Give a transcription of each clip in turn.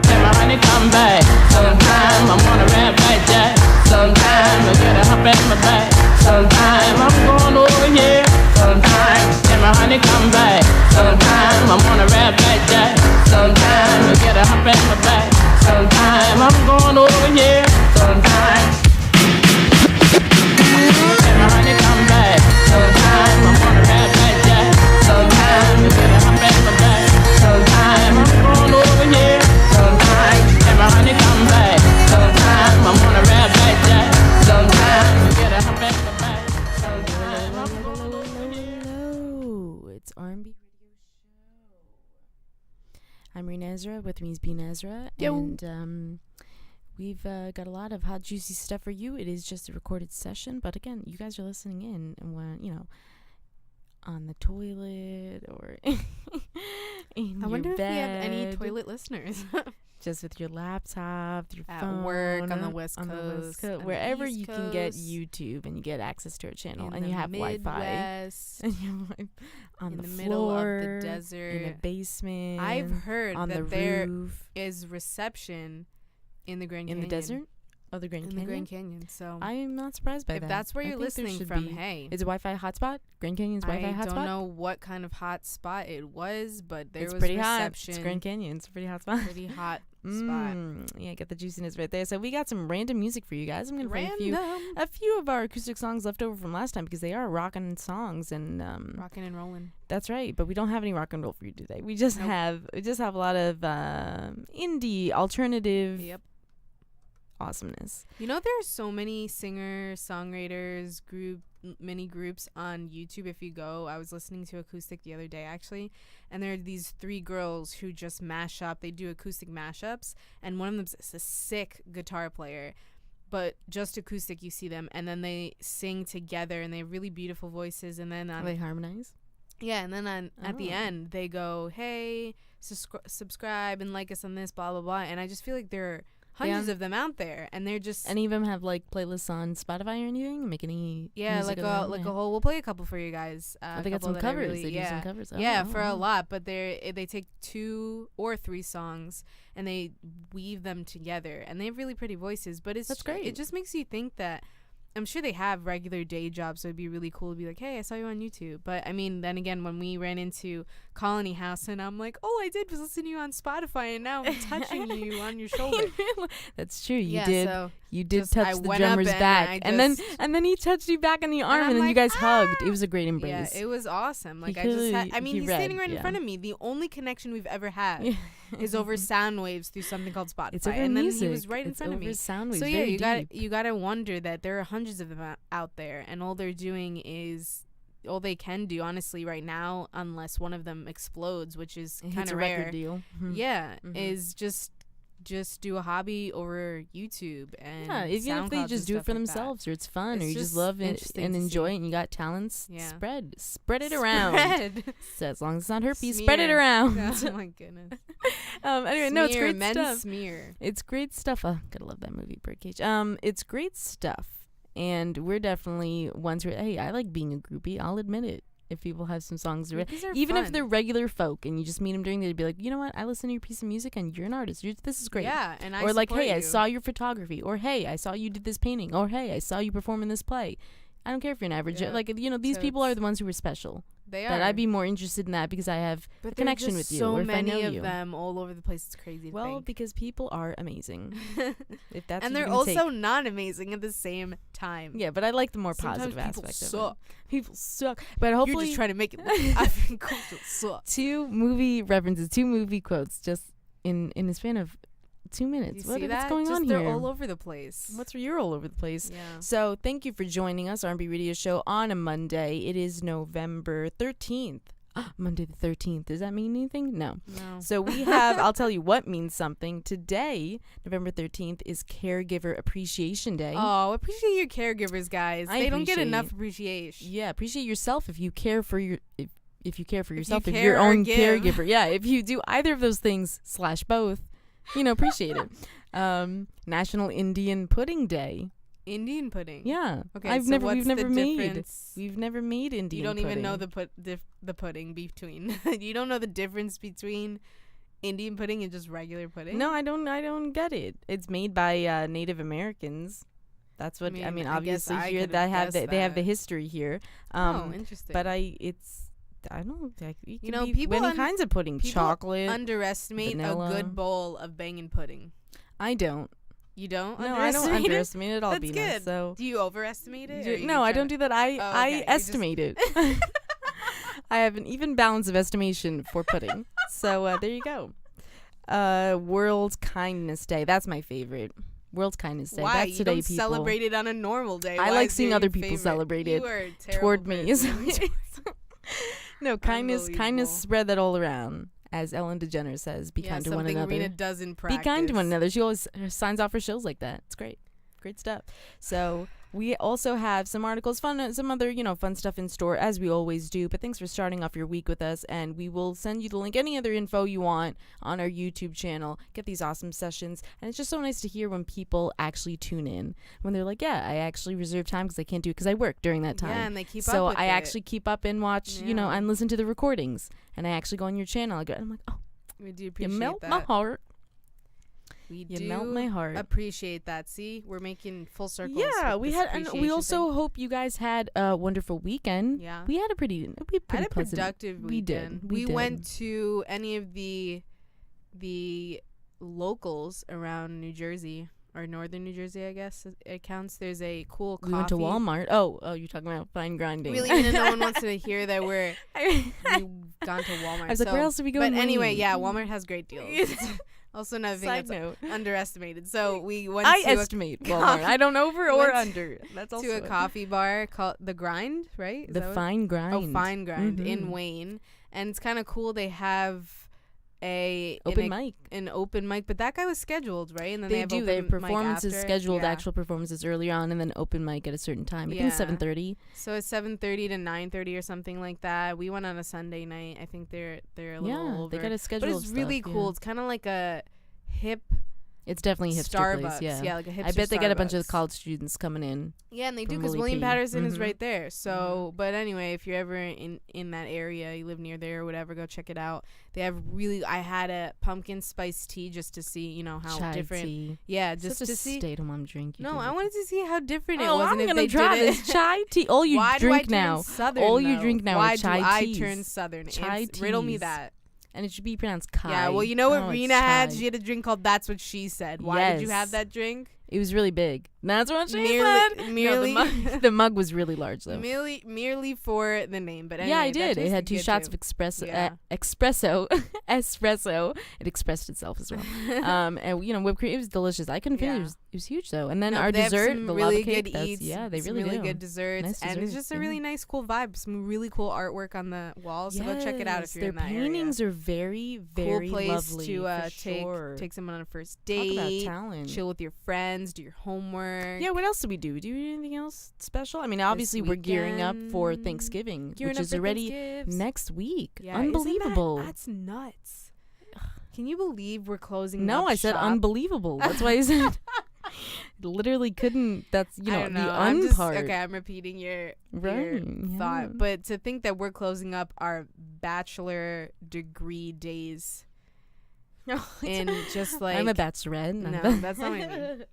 Then my honey come back. Sometime I'm on a red back jack. Sometime I get a hump in my back. Sometime I'm going over here. Sometime then my honey come back. Sometime I'm on a red back jack. Sometime I get a hump in my back. Sometime I'm going over here. Sometime then my honey come back. Sometime I'm on a red back jack. Sometime I get a hump in my back. Sometime I'm going over here. Sometime then my honey come back. Sometime I'm on a red back jack. Sometime I get a hump in my back. Sometime I'm going over here. Hello, it's R&B Radio Show. I'm Rena Ezra with Rene's Bean Ezra, Yo. and we've got a lot of hot, juicy stuff for you. It is just a recorded session, but again, you guys are listening in, and when on the toilet or in I wonder your if we have any bed, toilet listeners. just with your laptop, your At phone, work, on the West on the West Coast, Coast, on the wherever East you can get Coast, YouTube and you get access to our channel, in and the you have Wi-Fi. Midwest, And you're like on in the, the floor, middle of the in a desert. basement. I've heard on the that there roof, is reception in the Grand in Canyon. the desert, oh, the Grand In Canyon. the Grand Canyon. So I am not surprised by if that. that's where I you're think there listening should from, be. hey. Is it Wi-Fi hotspot? Grand Canyon's Wi-Fi I hotspot. don't know what kind of hot spot it was, but there It's was pretty reception. hot. It's Grand Canyon. It's a pretty hot spot. Pretty hot spot. Yeah, get the juiciness right there. So we got some random music for you guys. I'm gonna play Random. a few of our acoustic songs left over from last time because they are rockin' songs, and Rocking and rolling. that's right. But we don't have any rock and roll for you today. We just Nope. have a lot of indie alternative Yep. awesomeness. You know, there are so many singers, songwriters, mini groups on YouTube. If you go, I was listening to acoustic the other day actually, and there are these 3 girls who just mash up. They do acoustic mashups, and one of them's a sick guitar player, but just acoustic. You see them, and then they sing together, and they have really beautiful voices. And then They harmonize. yeah, and then at the Oh. end they go, "Hey, subscribe and like us on this, blah blah blah." And I just feel like there are hundreds Yeah. of them out there, and they're just Any of them have like playlists on Spotify or anything? Make any yeah, music like of their a own? Yeah. whole. We'll play a couple for you guys. Oh, A they got couple some that I covers. really- They do yeah. some covers. Yeah, Oh, for a oh. lot, but they take 2 or 3 songs and they weave them together, and they have really pretty voices. But That's great. It just makes you think that. I'm sure they have regular day jobs, so it'd be really cool to be like, "Hey, I saw you on YouTube." But I mean, then again, when we ran into Colony House, and I'm like, "All I did was listen to you on Spotify, and now I'm touching you on your shoulder." That's true. You yeah, did. so You did just- I touch the went up drummer's and back, I and then just- he touched you back on the arm, I'm and then you like, guys hugged. It was a great yeah, embrace. it was awesome. Like I clearly- just, I mean, he he's read, standing right in yeah. front of me. The only connection we've ever had Yeah. is over sound waves through something called Spotify, It's over and then music. he was right in It's front of over me. sound waves. So yeah, very you deep. gotta wonder that there are hundreds of them out there, and all they're doing is all they can do, honestly, right now, unless one of them explodes, which is It hits kind a of record rare. deal. Mhm. Yeah, Mhm. is just do a hobby over YouTube and Yeah, even if they SoundClouds and just do it stuff for like that. themselves, or it's fun, It's or you just just love it interesting and to enjoy see. it, and you got talents. Yeah. Spread it around. Spread. So as long as it's not herpes, spread it Smear. around. Oh my goodness. Anyway, no, it's Smear, great men stuff. Smear. It's great stuff. Gotta love that movie, Birdcage. It's great stuff, and we're definitely ones where, hey, I like being a groupie. I'll admit it. If people have some songs, These are even if fun. they're regular folk, and you just meet them during the day, be like, you know what? I listen to your piece of music, and you're an artist. This is great. Yeah, and I Or like, support hey, I you. saw your photography, or hey, I saw you did this painting, or hey, I saw you perform in this play. I don't care if you're an average. Yeah. Like, these So people are it's- the ones who are special. They are. That I'd be more interested in that because I have but a there are connection just with you, so or if I know many of you. them all over the place. It's crazy. To Well, think. because people are amazing. If that's and what you they're can also take. not amazing at the same time. Yeah, but I like the more Sometimes positive people aspect suck. of it. People suck. But You're hopefully just trying to make it look African culture sucks. 2 movie references, 2 movie quotes just in the span of 2 minutes. You What's see that? going Just on they're here? all over the place. You're all over the place. Yeah. So thank you for joining us, R&B Radio Show, on a Monday. It is November 13th. Monday the 13th. Does that mean anything? No. No. So we have, I'll tell you what means something. Today, November 13th, is Caregiver Appreciation Day. Oh, appreciate your caregivers, guys. I They don't get appreciate- enough appreciation. Yeah, appreciate yourself if you care for your... If you care for you yourself, if care your or own give. caregiver. Yeah, if you do either of those things / both, appreciate it. National Indian Pudding Day. Indian pudding. Yeah. Okay. We've never made. difference? We've never made Indian. You don't even know pudding. the pudding between. You don't know the difference between Indian pudding and just regular pudding? No, I don't get it. It's made by Native Americans. That's what I mean. I guess Obviously, I here could they have guess they have the that. history here. Interesting. But I don't. Like, it You can know, be people many kinds of pudding. people Chocolate. underestimate vanilla. a good bowl of bangin' pudding. I don't. You don't? No, I don't underestimate it? underestimate it at all. That's Beena, good. So Do you overestimate it? or you no, I try don't to- do that. I okay, I you just- estimate it. I have an even balance of estimation for pudding. So there you go. World Kindness Day. That's my favorite. World Kindness Day. Why? That's You today, don't people. celebrate it on a normal day. I Why like is seeing it other your people favorite? celebrate it You are a terrible toward me. person. No, kindness Unbelievable. spread that all around. As Ellen DeGeneres says, be Yeah, kind to one something another. Rena does in Be practice. kind to one another. She always signs off her shows like that. It's great. Great stuff. So we also have some articles, some other, fun stuff in store, as we always do. But thanks for starting off your week with us. And we will send you the link, any other info you want on our YouTube channel. Get these awesome sessions. And it's just so nice to hear when people actually tune in. When they're like, yeah, I actually reserve time because I can't do it because I work during that time. Yeah, and they keep so up with I it. actually keep up and watch, Yeah. and listen to the recordings. And I actually go on your channel. I'm like, oh, We do you appreciate melt that. my heart. We You do melt my heart. appreciate that. See, we're making full circles. Yeah, with we this had, and we appreciation also thing. hope you guys had a wonderful weekend. Yeah. We had a pretty I had a pleasant. productive we did, weekend. we did. went to any of the locals around New Jersey or northern New Jersey, I guess it counts. There's a cool coffee. We went to Walmart. Oh, you're talking about fine grinding. Really, even no one wants to hear that we've gone to Walmart. I was like, where else did we go? But in anyway, Maine? yeah, Walmart has great deals. Also another thing Side that's note. underestimated. So we went I to estimate Walmart. coffee- I don't over or went under. That's also to a coffee bar called The Grind, right? Is The that what- Fine Grind. Oh, Fine Grind Mhm. in Wayne, and it's kind of cool. They have an open mic, but that guy was scheduled, right? And then They have do. open They have mic performances after. scheduled, Yeah. actual performances earlier on, and then open mic at a certain time. I think Yeah. 7:30. So it's 7:30 to 9:30 or something like that. We went on a Sunday night. I think they're a little Yeah, over. they got a schedule. but it's of really stuff, cool. yeah. It's kind of like a hip It's definitely a hipster Starbucks. place. Yeah. Like a hipster I bet they get a bunch of Starbucks. college students coming in. Yeah, and they do from because Willie William P. Patterson is Mhm. right there. So, but anyway, if you're ever in that area, you live near there or whatever, go check it out. They have I had a pumpkin spice tea just to see, how Chai different. tea. Yeah, just Such to a see. stay-at-home drink. You No, do. I wanted to see how different it Oh, was. I'm and if gonna they try did this chai tea. All you Why drink do I turn now, Southern, all you though? drink now Why are chai do I teas. turn Southern? Chai Riddle me teas. that. and it should be pronounced kai. Yeah, well, you know what Oh, it's Rena had? chai. She had a drink called That's What She Said. Why did you Yes. have that drink? It was really big. That's what she Merely- said. merely- No, the mug was really large though. Merely for the name, but anyway, Yeah, I that did. It tasted had 2 good shots too. of espresso. Yeah. Espresso. It expressed itself as well. And whipped cream. It was delicious. I couldn't finish. Yeah. It was huge though. And then No, our they have dessert, some the really lava cake. good That's, eats. yeah, they some really do. good desserts, Nice and it's desserts, just a yeah. really nice, cool vibe. Some really cool artwork on the walls. So go check it out if you're Their in that paintings area. are very, very Cool place lovely. to for take sure. take someone on a first Talk about date, talent. chill with your friends, do your homework. Yeah, what else do we do? Do we do anything else special? I mean, obviously we're gearing up for weekend. Thanksgiving, Gearing which up is for already Thanksgivs. next week. Yeah, isn't that- Unbelievable. That's nuts. Can you believe we're closing? No, up I said shop? unbelievable. That's why I said literally couldn't. That's I don't know. the I'm un just, part. okay, I'm repeating your Right, thought, yeah. but to think that we're closing up our bachelor degree days in just like I'm a bachelorette. No, that's not what I mean.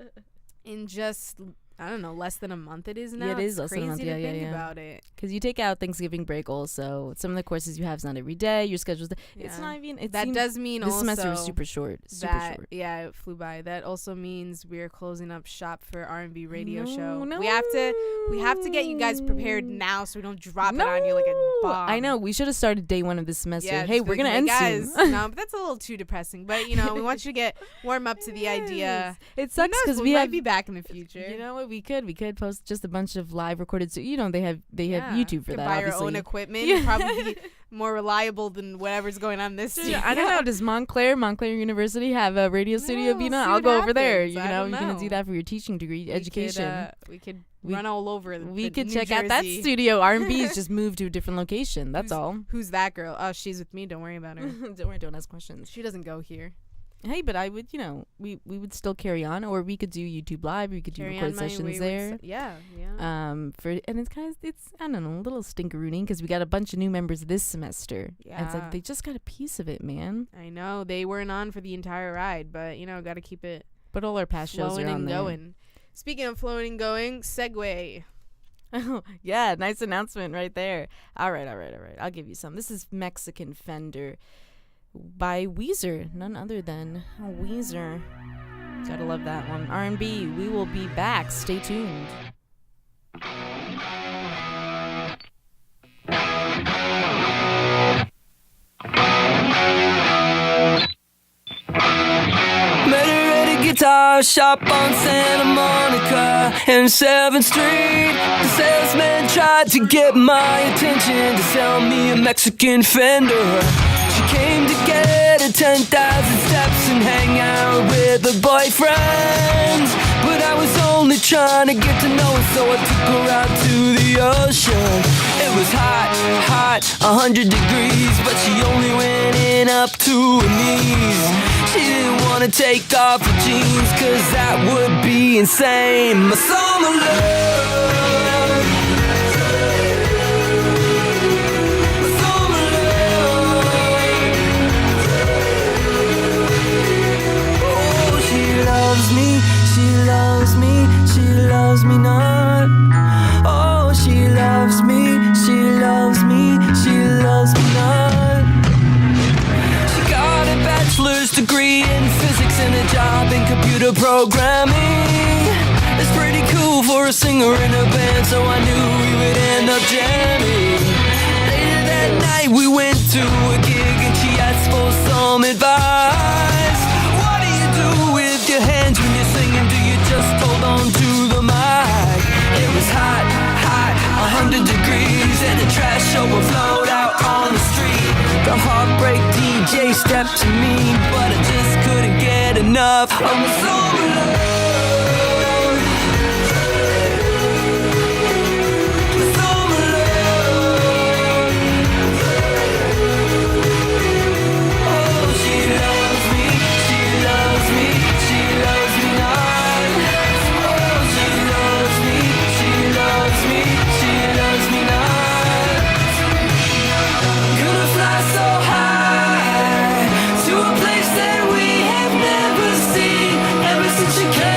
In just I don't know, less than a month it is now. Yeah, it is It's less than a month. crazy to Yeah, think yeah. about it. Because you take out Thanksgiving break also. Some of the courses you have is not every day. Your schedule's it's Yeah. not even. It That seems- does mean this also semester was super short. Super that short. yeah, it flew by. That also means we're closing up shop for R&B radio No, show. no. We have to get you guys prepared now so we don't drop it on you like a No. bomb. I know. We should have started day 1 of this semester. Yeah, Hey, just we're be gonna like, end "Hey, guys, soon. no, but that's a little too depressing. But we want you to get warm up to the idea. It Who sucks knows, because we we might have. be back in the future. You know what? We could post just a bunch of live recorded. So they have YouTube for Could that. buy our Obviously. own equipment. Yeah. Probably be more reliable than whatever's going on this year. I don't know. Does Montclair University have a radio studio? we'll Bina? see I'll what go over there. happens. I You're don't gonna do know. that for your teaching degree, education. We could We- run all over. We the could New check out that Jersey. studio. R&B's just moved to a different location. That's all. Who's that girl? Oh, she's with me. Don't worry about her. Don't worry. Don't ask questions. She doesn't go here. Hey, but I would, we would still carry on, or we could do YouTube Live. We could do Carry recorded on my sessions wayward there. yeah. And it's I don't know, a little stinkerooning because we got a bunch of new members this semester. And it's Yeah. like they just got a piece of it, man. I know they weren't on for the entire ride, but got to keep it But all our past shows flowing are on and there. going. Speaking of flowing and going, segue. Oh, yeah, nice announcement right there. All right. I'll give you some. This is Mexican Fender by Weezer, none other than Weezer. Gotta love that one. R&B. We will be back. Stay tuned. Met her at a guitar shop on Santa Monica and 7th Street. The salesman tried to get my attention to sell me a Mexican Fender. She came to get her 10,000 steps and hang out with her boyfriends. But I was only trying to get to know her, so I took her out to the ocean. It was hot, 100 degrees, but she only went in up to her knees. She didn't want to take off her jeans, cause that would be insane. My summer love, my summer love. Oh, she loves me, she loves me, she loves me not. Oh, she loves me, she loves me, she loves me not. She got a bachelor's degree in physics and a job in computer programming. It's pretty cool for a singer in a band, so I knew we would end up jamming. Later that night we went to a gig and she asked for some advice. What do you do with your hands when you're singing? Do you just hold on to the mic? It was hot, 100 degrees, and the trash show flowed out on the street. The heartbreak DJ stepped to me, but I just couldn't get enough of my summer love. My summer love. Oh, she loves me, she loves me, she loves me not. Oh, she loves me, she loves me, she loves me not. Gonna fly so high to a place that we have never seen. Ever since you came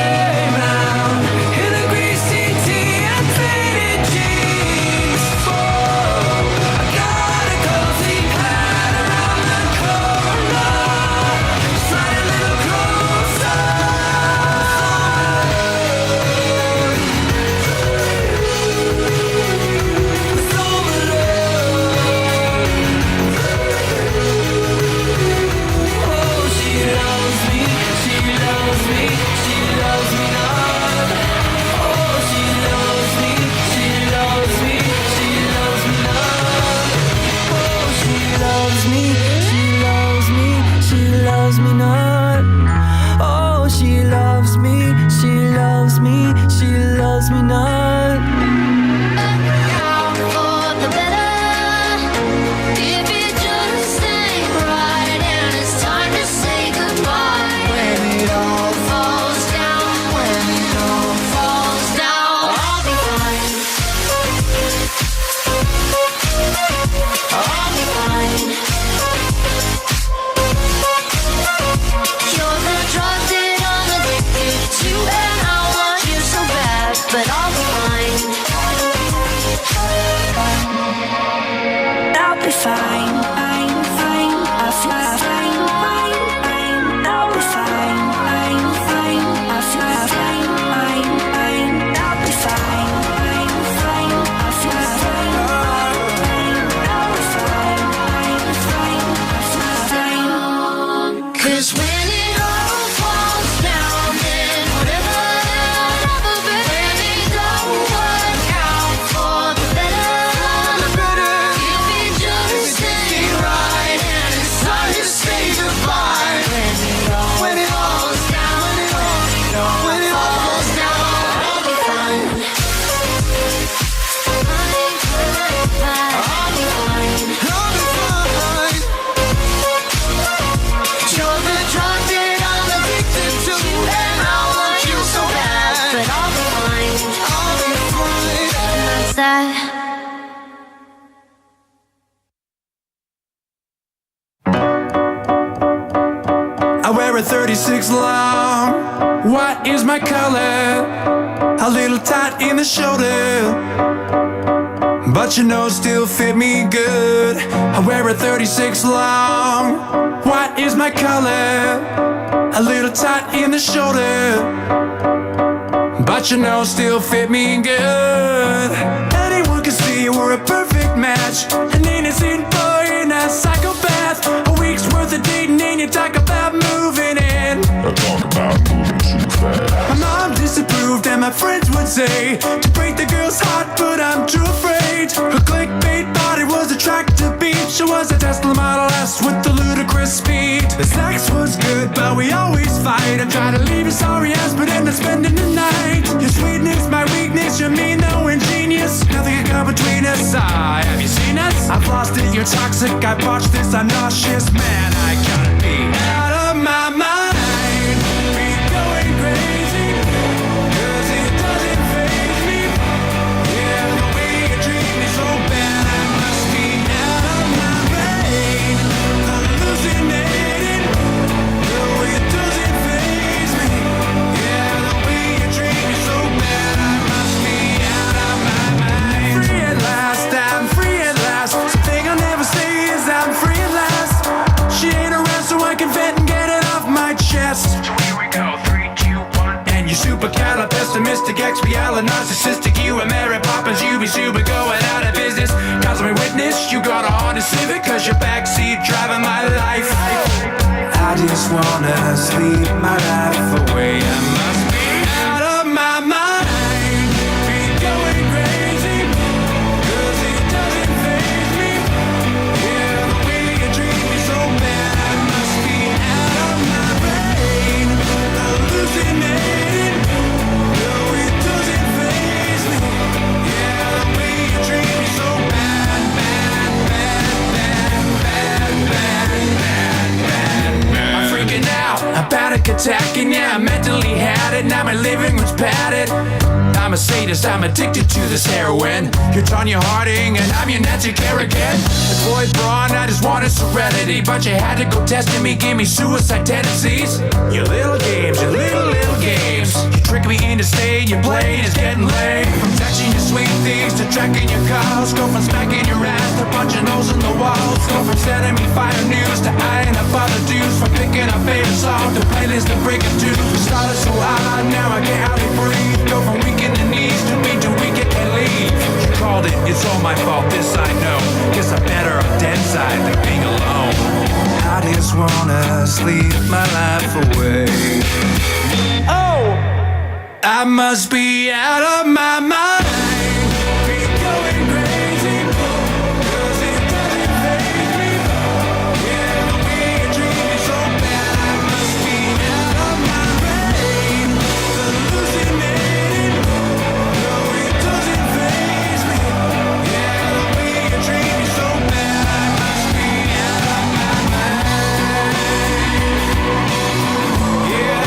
36 long. What is my color? A little tight in the shoulder, but your nose still fit me good. I wear a 36 long. What is my color? A little tight in the shoulder, but your nose still fit me good. Anyone can see we're a perfect match. An innocent boy and a psychopath. A week's worth of dating and you talk about moving in. I talk about moving too fast. My mom disapproved and my friends would say to break the girl's heart, but I'm too afraid. Her clickbait body was a tractor beat. She was a Tesla Model S with the ludicrous speed. The sex was good, but we always fight. I try to leave you sorry ass, but end up spending the night. Your sweetness, my weakness, you're mean though ingenious. Nothing can come between us. Have you seen us? I've lost it, you're toxic. I botched this, I'm nauseous. Man, I gotta be out of my mind. Be going crazy, 'cause it doesn't faze me. Yeah, the way you treat me so bad, I must be out of my brain. Hallucinating, though it doesn't faze me. Yeah, the way you treat me so bad, I must be out of my mind. Free at last, I'm free at last. Something I'll never say is I'm free at last. She ain't around so I can vent and get it off my chest. So here we go, 3, 2, 1. And you super pessimistic, XBL narcissistic. You and Mary Poppins, you be super going out of business. Cause my witness, you got a Honda Civic, cause your backseat driving my life. I just wanna sleep my life away. I must be out of my mind. Be going crazy, 'cause it doesn't faze me. Yeah, the way you treat me so bad, I must be out of my brain. Hallucinating, though it doesn't faze me. Yeah, the way you treat me so bad, bad, bad, bad, bad, bad, bad, bad. I'm freaking out, a panic attack, and yeah, I mentally had it. Now my living room's padded. I'm a sadist, I'm addicted to this heroin. You're Tanya Harding and I'm your Nancy Kerrigan. As Floyd Braun, I just wanted serenity, but you had to go testing me, give me suicide tendencies. Your little games, your little games. You trick me into staying, your blade is getting lame. From touching your sweet things to tracking your calls. Go from smacking your ass to punching holes in the walls. Go from sending me fire news to eyeing up other dudes. From picking a favorite song to playlist to breaking tunes. We started so high, now I can't hardly breathe. Go from weak in the knees to weak I can't leave. You called it, it's all my fault, this I know. Guess I'm better on dead side than being alone. I just wanna sleep my life away. Oh, I must be out of my mind. Be going crazy, 'cause it doesn't faze me. Yeah, the way you treat me so bad, I must be out of my brain. Hallucinating, though it doesn't faze me. Yeah, the way you treat me so bad, I must be out of my mind. Yeah.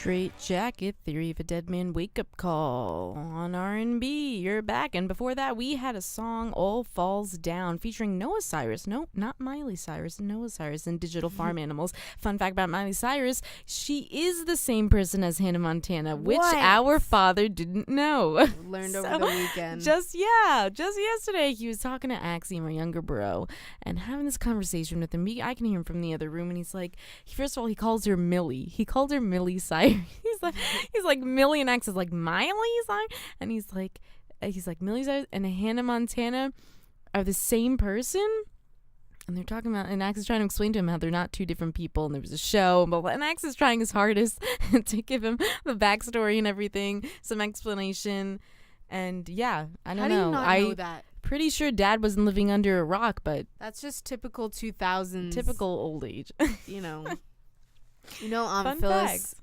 Straight Jacket, Theory of a Dead Man, Wake Up Call on R&B. You're back. And before that, we had a song, All Falls Down, featuring Noah Cyrus. No, not Miley Cyrus. Noah Cyrus and Digital Farm Animals. Fun fact about Miley Cyrus, she is the same person as Hannah Montana, which What? our father didn't know. Learned over the weekend. Just yesterday, he was talking to Axie, my younger bro, and having this conversation with him. I can hear him from the other room, and he's like, first of all, he calls her Millie. He called her Millie Cyrus. He's like Millie, and Axe is like Miley Cyrus, and he's like Millie Cyrus and Hannah Montana are the same person. And they're talking about, and Axe is trying to explain to him how they're not two different people, and there was a show, and blah, blah, and Axe is trying his hardest to give him the backstory and everything, some explanation. And yeah, I don't know. How do you not know that? Pretty sure Dad wasn't living under a rock, but That's just typical 2000s. typical old age. You know. Aunt Fun Phyllis facts.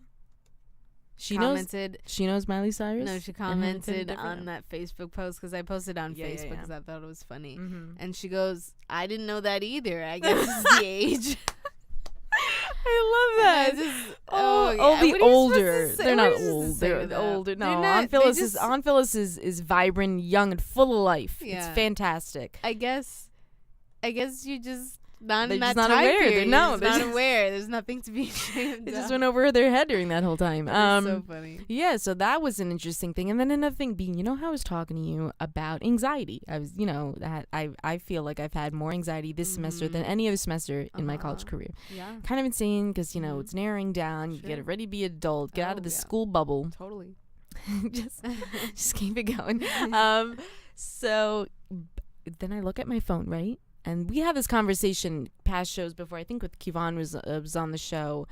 She commented. knows Miley Cyrus. No, she And Hannah commented Montana on that Facebook post because I posted on Yeah, yeah, Facebook yeah. because I thought it was funny. Mm-hmm. And she goes, "I didn't know that either. I guess it's the age." I love that. The older. They're not old. They're the older. No, Aunt Phyllis is vibrant, young, and full of life. Yeah. It's fantastic. I guess you're just not They're in just that not time aware. period. They're You're just not not aware. There's nothing to be ashamed It of. just went over their head during that whole time. It's so funny. Yeah, so that was an interesting thing. And then another thing being, you know how I was talking to you about anxiety? I was, that I feel like I've had more anxiety this semester than any other semester in my college career. Yeah, Kind of insane because, it's narrowing down. You get ready to be adult, get out of the school bubble. totally. just keep it going. So then I look at my phone, right? And we had this conversation past shows before. I think with Kivon was on the show,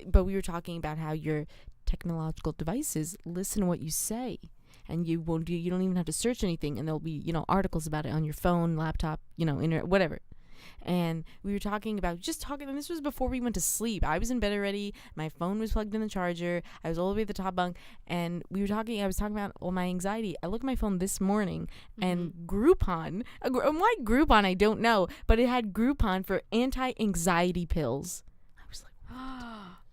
but we were talking about how your technological devices listen to what you say, and you don't even have to search anything, and there'll be articles about it on your phone, laptop, internet, whatever. And we were talking about and this was before we went to sleep. I was in bed already. My phone was plugged in the charger. I was all the way at the top bunk, and I was talking about all my anxiety. I looked at my phone this morning, and Groupon, why Groupon, I don't know, but it had Groupon for anti-anxiety pills. I was like,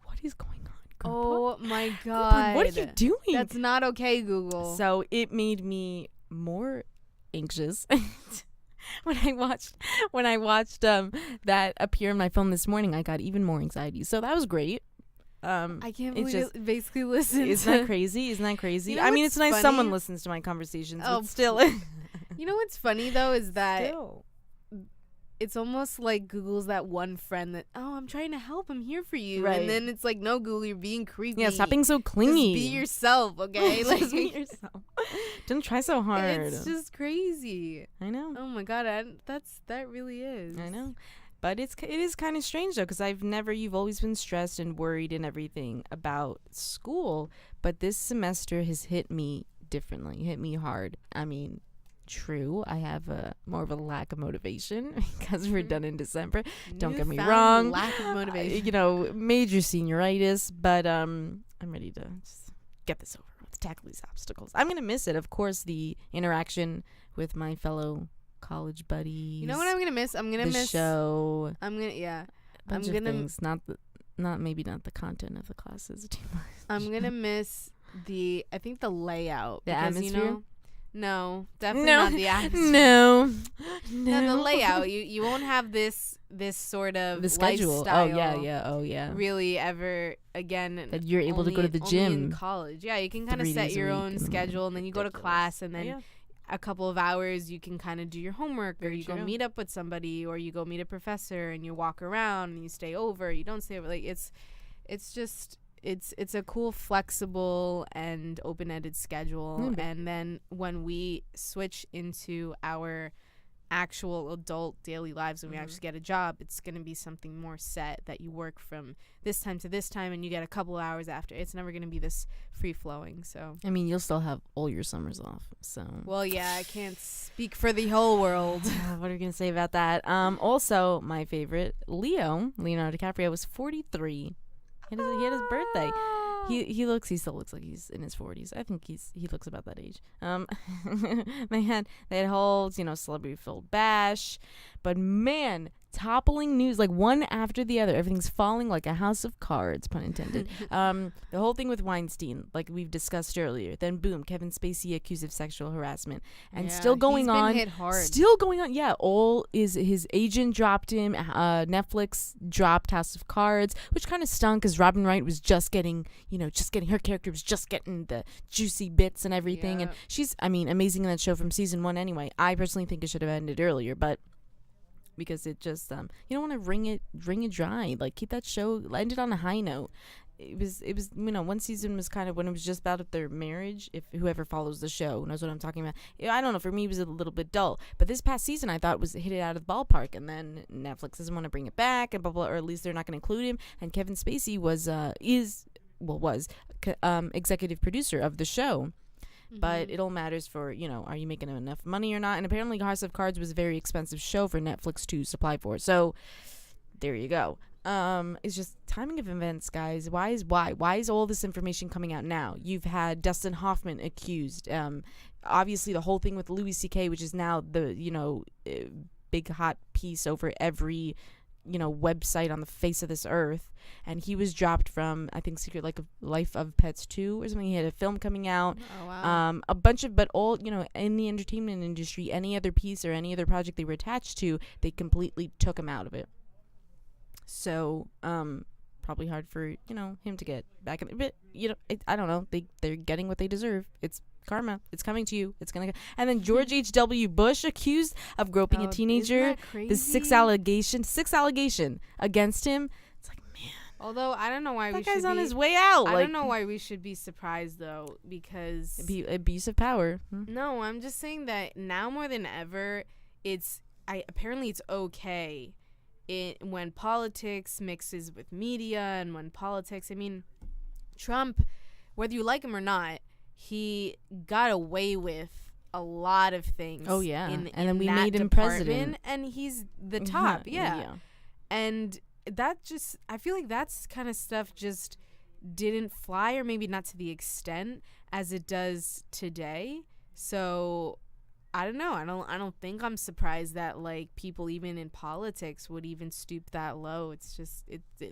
what is going on, Groupon? Oh my Groupon, God! what are you doing? That's not okay, Google. So it made me more anxious. When I watched that appear on my phone this morning, I got even more anxiety. So that was great. I can't it's believe it basically listen. Isn't that crazy? Isn't that crazy? You know I mean, what's it's nice funny? someone listens to my conversations, Oh, but still. You know what's funny though is that Still. it's almost like Google's that one friend that, I'm trying to help, I'm here for you. Right. And then it's like, no, Google, you're being creepy. Yeah, stop being so clingy. Just be yourself, okay? Like, Just be yourself. Don't try so hard. it's just crazy. I know. Oh my God, that really is. I know. But it is kind of strange though, because you've always been stressed and worried and everything about school, but this semester has hit me differently, hit me hard. I mean, true, I have more of a lack of motivation because we're done in December. Don't get me Newfound wrong. lack of motivation. Major senioritis, but I'm ready to just get this over with, tackle these obstacles. I'm gonna miss it, of course, the interaction with my fellow college buddies. You know what I'm gonna miss? I'm gonna the miss show. I'm gonna Bunch of things. Not the content of the classes too much. I'm gonna miss the layout. The because, atmosphere? No, definitely not the atmosphere. No, No, the layout. You won't have this sort of the schedule. lifestyle. Oh yeah. Really ever again. That you're able to go to the only in gym. college. Yeah, you can kind of 3 set days a your week own and schedule, and then you go to ridiculous. class, and then Yeah. a couple of hours you can kind of do your homework, or Very you go true. meet up with somebody, or you go meet a professor, and you walk around, and you stay over. You don't stay over. Like it's just. It's a cool, flexible, and open-ended schedule. And then when we switch into our actual adult daily lives, when we actually get a job, it's going to be something more set, that you work from this time to this time and you get a couple of hours after. It's never going to be this free-flowing. So, I mean, you'll still have all your summers off. So. well, yeah, I can't speak for the whole world. What are we gonna say about that? Also, my favorite, Leonardo DiCaprio, was 43. He had his birthday. He still looks like he's in his 40s. I think he looks about that age. They had whole, celebrity filled bash, but man, toppling news, like one after the other. Everything's falling like a house of cards, pun intended. The whole thing with Weinstein, like we've discussed earlier. Then boom, Kevin Spacey accused of sexual harassment, and Yeah, still going he's been on. hit hard. Still going on. Yeah, his agent dropped him. Netflix dropped House of Cards, which kind of stunk because Robin Wright was just getting her character was just getting the juicy bits and everything, and Yeah. she's, amazing in that show from season 1 anyway. I personally think it should have ended earlier, but because it just you don't want to wring it dry. Like, keep that show ended on a high note. It was one season was kind of when it was just about their marriage. If whoever follows the show knows what I'm talking about. I don't know, for me it was a little bit dull, but this past season I thought was hit it out of the ballpark, and then Netflix doesn't want to bring it back and blah blah, or at least they're not going to include him. And Kevin Spacey was executive producer of the show. But it all matters for, are you making enough money or not? And apparently House of Cards was a very expensive show for Netflix to supply for. So there you go. It's just timing of events, guys. Why is all this information coming out now? You've had Dustin Hoffman accused. Obviously the whole thing with Louis C.K., which is now the, big hot piece over every website on the face of this earth. And he was dropped from, I think, Secret Life of Pets 2 or something. He had a film coming out. Oh, wow. A bunch of, but all, in the entertainment industry, any other piece or any other project they were attached to, they completely took him out of it. So, probably hard for, him to get back in. But, I don't know. They're getting what they deserve. It's karma. It's coming to you. It's going to. And then George H.W. Bush accused of groping a teenager. The sixth allegation against him. It's like, man. Although I don't know why that guy's on his way out. I don't know why we should be surprised though, because abuse of power. No, I'm just saying that now more than ever, apparently it's okay when politics mixes with media, and when politics. I mean, Trump, whether you like him or not, he got away with a lot of things. Oh yeah, and then we made him president, and he's the top. Yeah. And that just, I feel like that's kind of stuff just didn't fly, or maybe not to the extent as it does today. So I don't know. I don't think I'm surprised that people even in politics would even stoop that low. It's just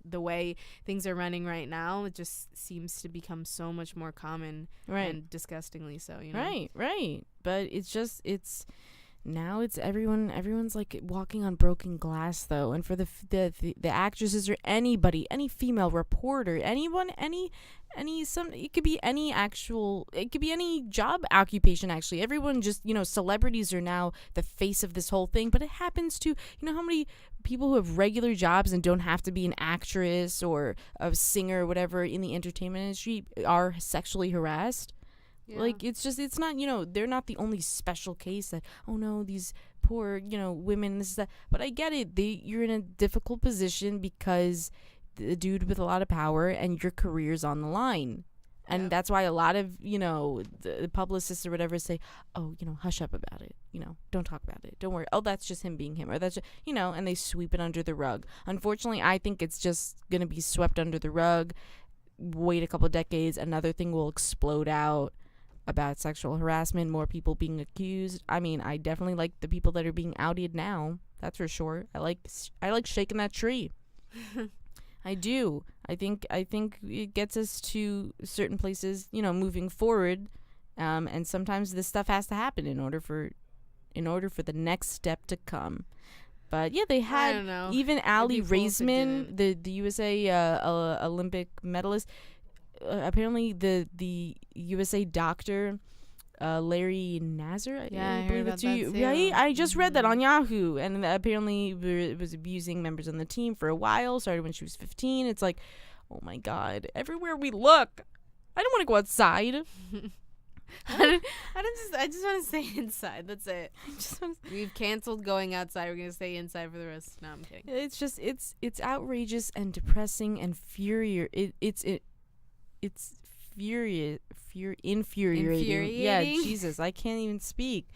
the way things are running right now. It just seems to become so much more common, right? And disgustingly so. Right. But it's now it's everyone's like walking on broken glass though. And for the actresses or anybody, any female reporter, anyone, it could be any job occupation actually. Everyone just, celebrities are now the face of this whole thing. But it happens to, how many people who have regular jobs and don't have to be an actress or a singer or whatever in the entertainment industry are sexually harassed. Yeah. It's not, they're not the only special case that, oh no, these poor, women, this is that. But I get it. You're in a difficult position because the dude with a lot of power and your career's on the line. And that's why a lot of, the publicists or whatever say, oh, hush up about it. Don't talk about it. Don't worry. Oh, that's just him being him. Or that's just, and they sweep it under the rug. Unfortunately, I think it's just going to be swept under the rug. Wait a couple of decades. Another thing will explode out about sexual harassment, more people being accused. I mean, I definitely like the people that are being outed now. That's for sure. I like shaking that tree. I do. I think it gets us to certain places, moving forward. And sometimes this stuff has to happen in order for the next step to come. But yeah, they had even Ali Raisman, the USA Olympic medalist. Apparently the USA doctor Larry Nassar, I heard about that too. Right? I just read that on Yahoo, and apparently it was abusing members on the team for a while. Started when she was 15. It's like, oh my God! Everywhere we look, I don't want to go outside. I just want to stay inside. That's it. We've canceled going outside. We're gonna stay inside for the rest. No, I'm kidding. It's outrageous and depressing and infuriating. Yeah, Jesus, I can't even speak.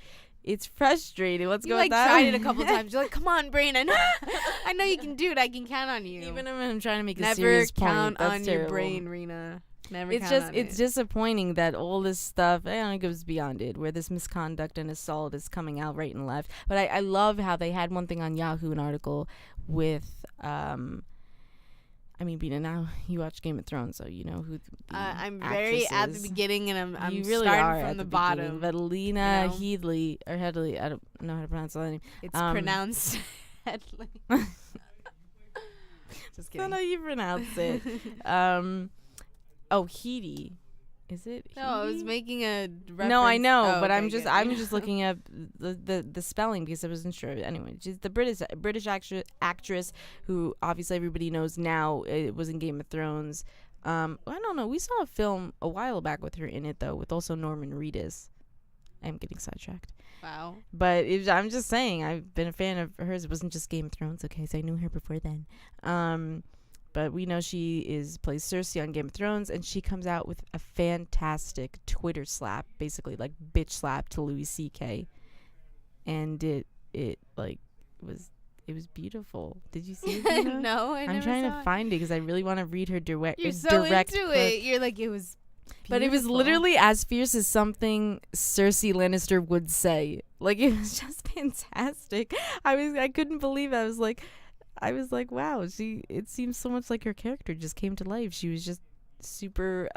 It's frustrating. Let's go with that. You tried it a couple times. You're like, come on, brain. I know you can do it. I can count on you. Even if I'm trying to make a serious point. Never count on your brain, Rena. It's disappointing that all this stuff, it goes beyond it, where this misconduct and assault is coming out right and left. But I love how they had one thing on Yahoo, an article with Bina, now you watch Game of Thrones, so you know who the I'm very at the beginning, and I'm you really starting are from the bottom. But Lena Headley, or Headley, I don't know how to pronounce that name. It's pronounced Headley. Just kidding. I don't know how you pronounce it. Heedy. Is it? No, I was making a reference. No, I know, but I'm just looking up the spelling because I wasn't sure. Anyway, she's the British actress who obviously everybody knows now. It was in Game of Thrones. I don't know. We saw a film a while back with her in it though, with also Norman Reedus. I'm getting sidetracked. Wow. But I'm just saying, I've been a fan of hers. It wasn't just Game of Thrones, okay? So I knew her before then. But we know she plays Cersei on Game of Thrones, and she comes out with a fantastic Twitter slap, basically like bitch slap to Louis C.K. And it was beautiful. Did you see it? No, I'm trying to find it because I really want to read her direct. You're so into it. You're like, it was beautiful. But it was literally as fierce as something Cersei Lannister would say. Like, it was just fantastic. I couldn't believe it. I was like, I was like, wow, it seems so much like her character just came to life. She was just super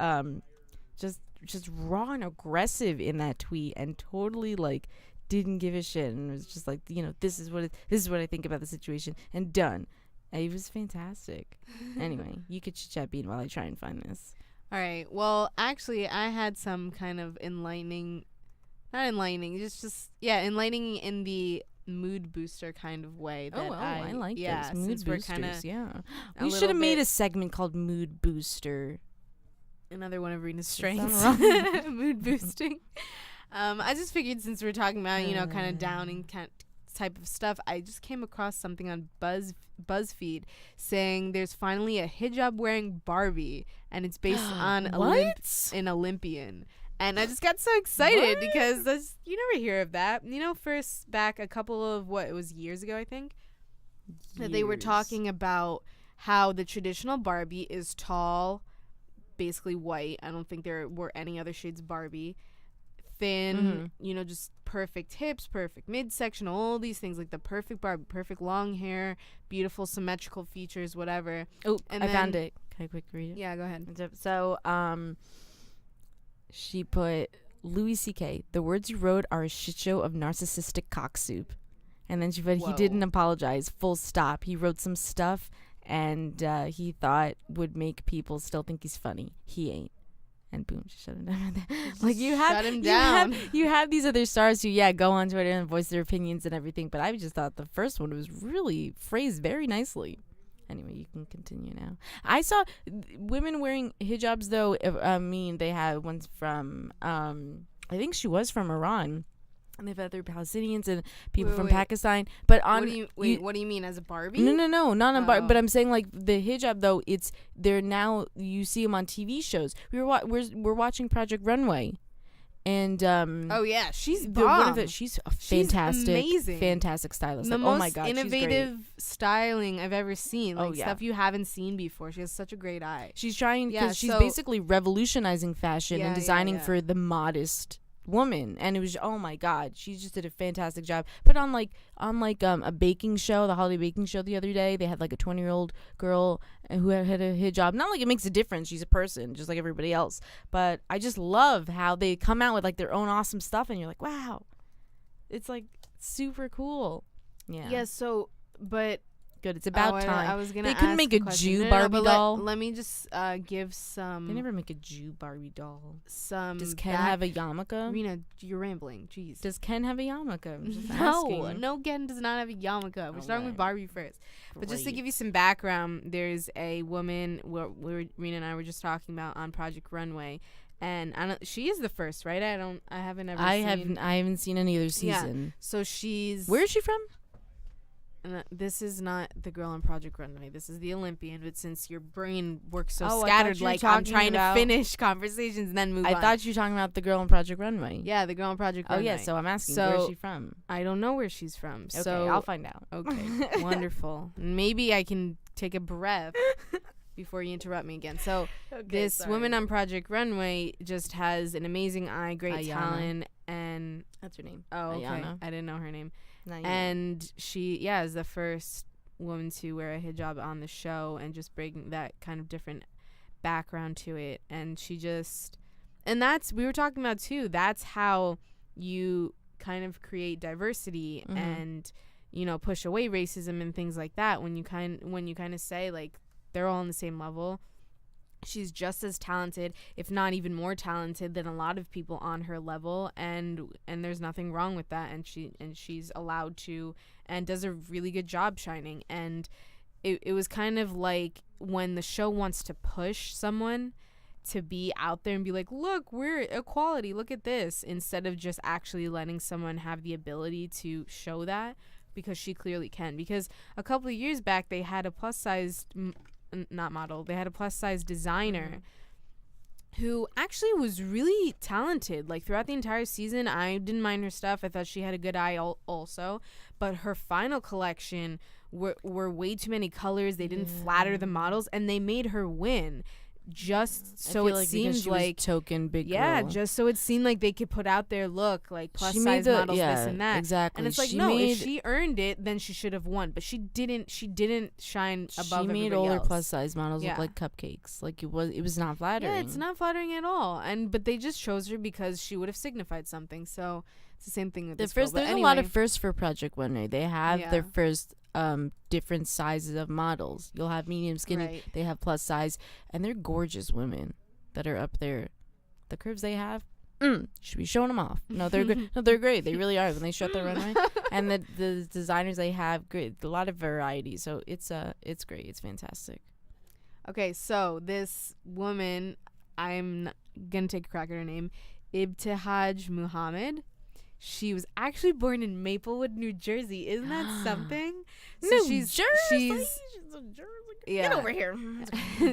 just raw and aggressive in that tweet, and totally like didn't give a shit, and was just like, this is what I think about the situation, and done. And it was fantastic. Anyway, you could chit-chat Bean while I try and find this. All right. Well, actually, I had some kind of enlightening in the mood booster kind of way. That I like yeah, those mood since we're boosters. kinda Yeah, a we should have little made bit- a segment called Mood Booster. another one of Rena's sound strengths. Mood boosting. I just figured since we're talking about, kind of downing kind type of stuff, I just came across something on BuzzFeed saying there's finally a hijab wearing Barbie, and it's based on an Olympian. And I just got so excited because you never hear of that. First back a couple of years ago, I think, that they were talking about how the traditional Barbie is tall, basically white. I don't think there were any other shades of Barbie. Thin, just perfect hips, perfect midsection, all these things, like the perfect Barbie, perfect long hair, beautiful symmetrical features, whatever. Oh, and I found it. Can I quick read it? Yeah, go ahead. So, she put, Louis C.K., the words you wrote are a shit show of narcissistic cock soup. And then she put, he didn't apologize, full stop. He wrote some stuff and he thought would make people still think he's funny. He ain't. And boom, she shut him down. Like you have these other stars who go on Twitter and voice their opinions and everything, but I just thought the first one was really phrased very nicely. Anyway, you can continue now. I saw women wearing hijabs though. They had ones from I think she was from Iran. And they've had other Palestinians and people from Pakistan. But on what do you mean, as a Barbie? No, not on Barbie. But I'm saying like the hijab though. They're now, you see them on TV shows. We're watching Project Runway, and she's she's a fantastic, amazing, fantastic stylist. The like, most oh my god, innovative styling I've ever seen. Like yeah. Stuff you haven't seen before. She has such a great eye. She's trying because she's so- basically revolutionizing fashion and designing yeah. for the modest woman, and it was, oh my god, she just did a fantastic job. But on a baking show, the holiday baking show the other day, they had like a 20-year-old girl who had a hijab. Not like it makes a difference, she's a person just like everybody else, but I just love how they come out with like their own awesome stuff, and you're like, wow, it's like super cool. But good, it's about time. I was gonna they couldn't ask make a a question. Jew No, Barbie doll. Let me just give some. They never make a Jew Barbie doll. Does Ken back- have a yarmulke? Rena, you're rambling. Jeez. Does Ken have a yarmulke? I'm just asking. No, Ken does not have a yarmulke. We're starting with Alright. Barbie first. But just to Great. give you some background, there's a woman Rena and I were just talking about on Project Runway, and she is the first, right? I haven't ever. I seen. haven't seen any other season. So she's. Where is she from? This is not the girl on Project Runway. This is the Olympian. But since your brain works so Oh, I thought scattered, you were like I'm talking trying about- to finish conversations and then move on. I thought you were talking about the girl on Project Runway. Yeah, the girl on Project Oh Runway. yeah, so I'm asking, where is she from? I don't know where she's from. Okay, So I'll find out. Okay, wonderful. Maybe I can take a breath before you interrupt me again. So this woman on Project Runway just has an amazing eye, great Ayana. talent, and That's her name. oh, okay, Ayana. I didn't know her name. Not yet. And she, is the first woman to wear a hijab on the show and just bring that kind of different background to it. And she just, and that's, we were talking about too, that's how you kind of create diversity and, push away racism and things like that. When you kind of say like they're all on the same level. She's just as talented, if not even more talented than a lot of people on her level, and there's nothing wrong with that. And she's allowed to, and does a really good job shining. And it was kind of like when the show wants to push someone to be out there and be like, look, we're equality, look at this, instead of just actually letting someone have the ability to show that, because she clearly can. Because a couple of years back, they had a plus size they had a plus size designer who actually was really talented. Like throughout the entire season, I didn't mind her stuff. I thought she had a good eye also, but her final collection were way too many colors. They didn't flatter the models, and they made her win just I so feel it like because seemed she was like token big yeah, girl. just so it seemed like they could put out their look like plus She size made the models, this and that. exactly. And it's like, she no, made, if she earned it, then she should have won. But she didn't. She didn't shine above she made everybody all her else. plus size models Yeah. look like cupcakes. Like it was not flattering. Yeah, it's not flattering at all. But they just chose her because she would have signified something. So it's the same thing with the this girl. first. But There's anyway, a lot of firsts for Project Runway. They have Yeah. their first different sizes of models. You'll have medium, skinny. Right. They have plus size, and they're gorgeous women that are up there. The curves they have. Should be showing them off. No, they're good. No, they're great. They really are when they show up their runway. And the designers they have, great, a lot of variety. So it's great. It's fantastic. Okay, so this woman, I'm gonna take a crack at her name, Ibtihaj Muhammad. She was actually born in Maplewood, New Jersey. Isn't that something? So New she's Jersey. she's She's a Jersey. yeah. Get over here.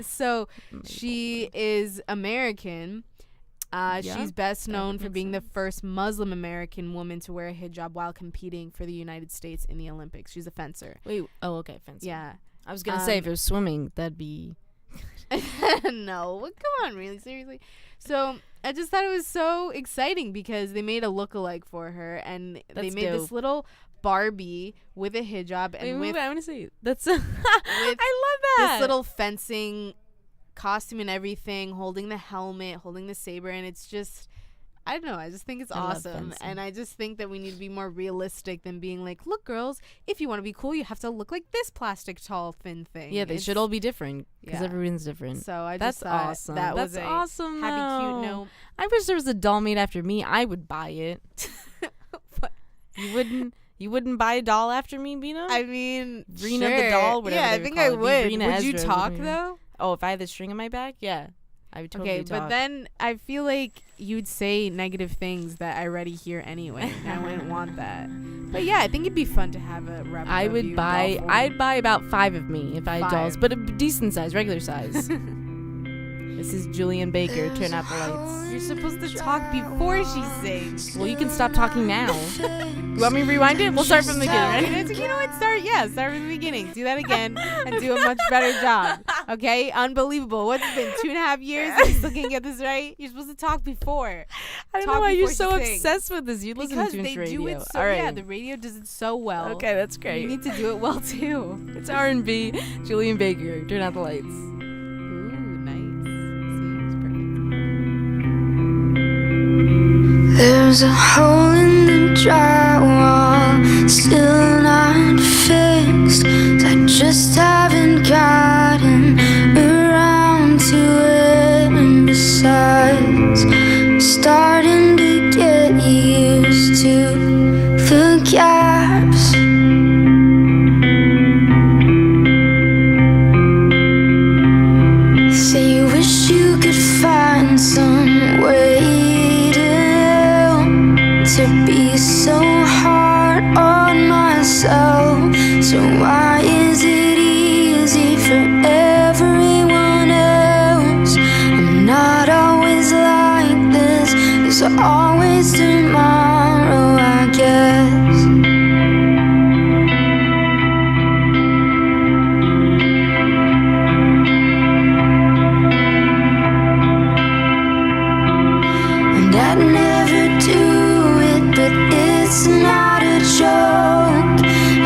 So she is American. Yeah, She's best known for makes being the first Muslim American woman to wear a hijab while competing for the United States in the Olympics. She's a fencer. Wait. Oh, okay. Fencing. Yeah. I was gonna say if it was swimming, that'd be. No, come on, really, seriously. So I just thought it was so exciting because they made a lookalike for her, and they That's made this dope. little Barbie with a hijab and with I want to see. That's. I love that. this little fencing costume and everything, holding the helmet, holding the saber, and it's just, I don't know, I just think it's I love awesome. fencing. And I just think that we need to be more realistic than being like, look, girls, if you want to be cool, you have to look like this plastic tall thin thing. Yeah, they should all be different because yeah. everyone's different. So I That's just thought awesome. that That's was a awesome. happy though. cute note. I wish there was a doll made after me. I would buy it. What? You wouldn't? You wouldn't buy a doll after me, Bina? I mean, Rena sure. the doll, whatever yeah, they I would think call I it. Be would. Rena Would you Ezra, talk whatever. though? Oh, if I had the string in my back, yeah, I would totally Okay, talk. but then I feel like you'd say negative things that I already hear anyway, and I wouldn't want that. But yeah, I think it'd be fun to have a replica. I of would you in buy. doll form. I'd buy about 5 of me if I had dolls, 5. but a decent size, regular size. This is Julian Baker. Turn out the lights. You're supposed to talk before she sings. Well, you can stop talking now. You want me to rewind it? We'll start from the beginning, right? You know what? Start from the beginning. Do that again and do a much better job. Okay? Unbelievable. What's it been? 2.5 years and you still can't get this right? You're supposed to talk before. I don't Talk know why you're before so she sings. obsessed with this. You listen Because to they radio. do it so All right. yeah, the radio does it so well. Okay, that's You great. need to do it well too. It's R&B. Julian Baker. Turn out the lights. Ooh, nice. Seems perfect. There's a hole in the drywall, still not fixed. I just haven't gotten around to it. And besides, I'm starting to get used to the gaps. Say you wish you could find some way to be so hard on myself. So why is it easy for everyone else? I'm not always like this. There's always tomorrow, I guess. And I'd never do it, but it's not a joke.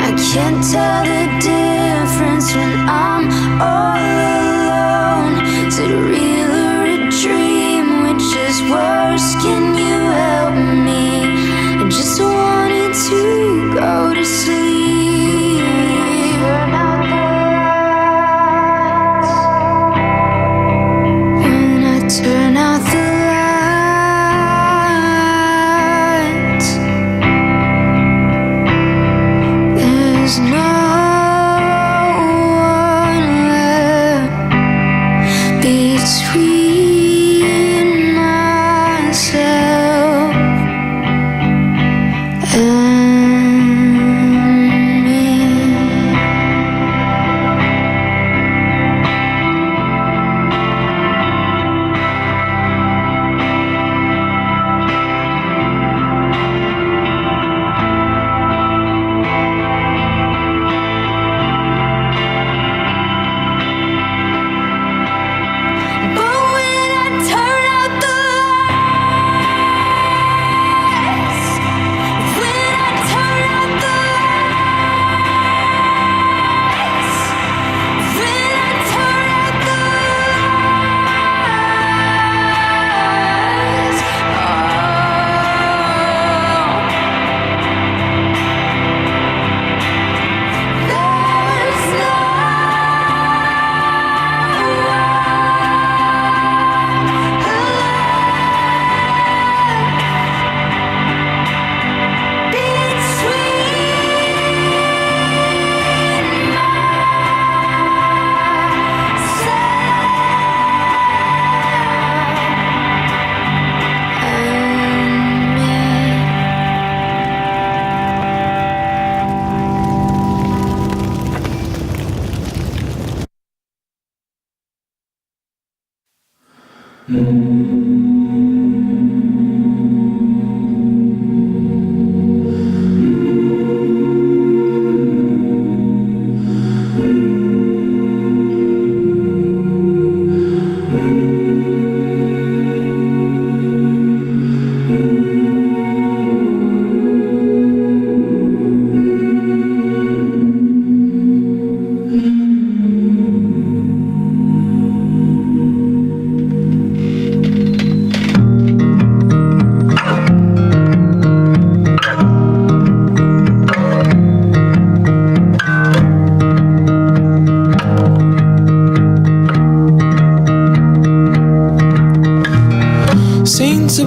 I can't tell the difference when I'm all alone. Is it real or a dream? Which is worse? Can you help me? I just wanted to go to sleep. Turn out the lights. When I turn out the lights, there's no one left.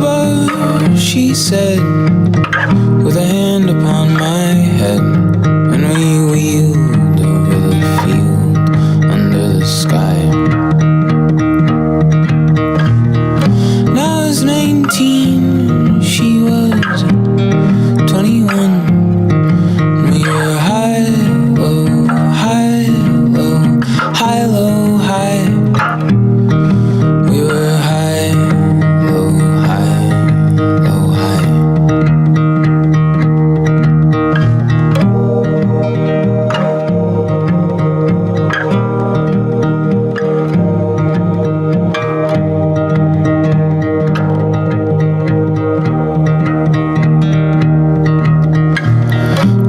over, she said, with a hand upon my head, and we wheeled over the field under the sky. And I was 19, she was 21. We were high, low, high, low, high, low, high. We were high, low, high, low, high.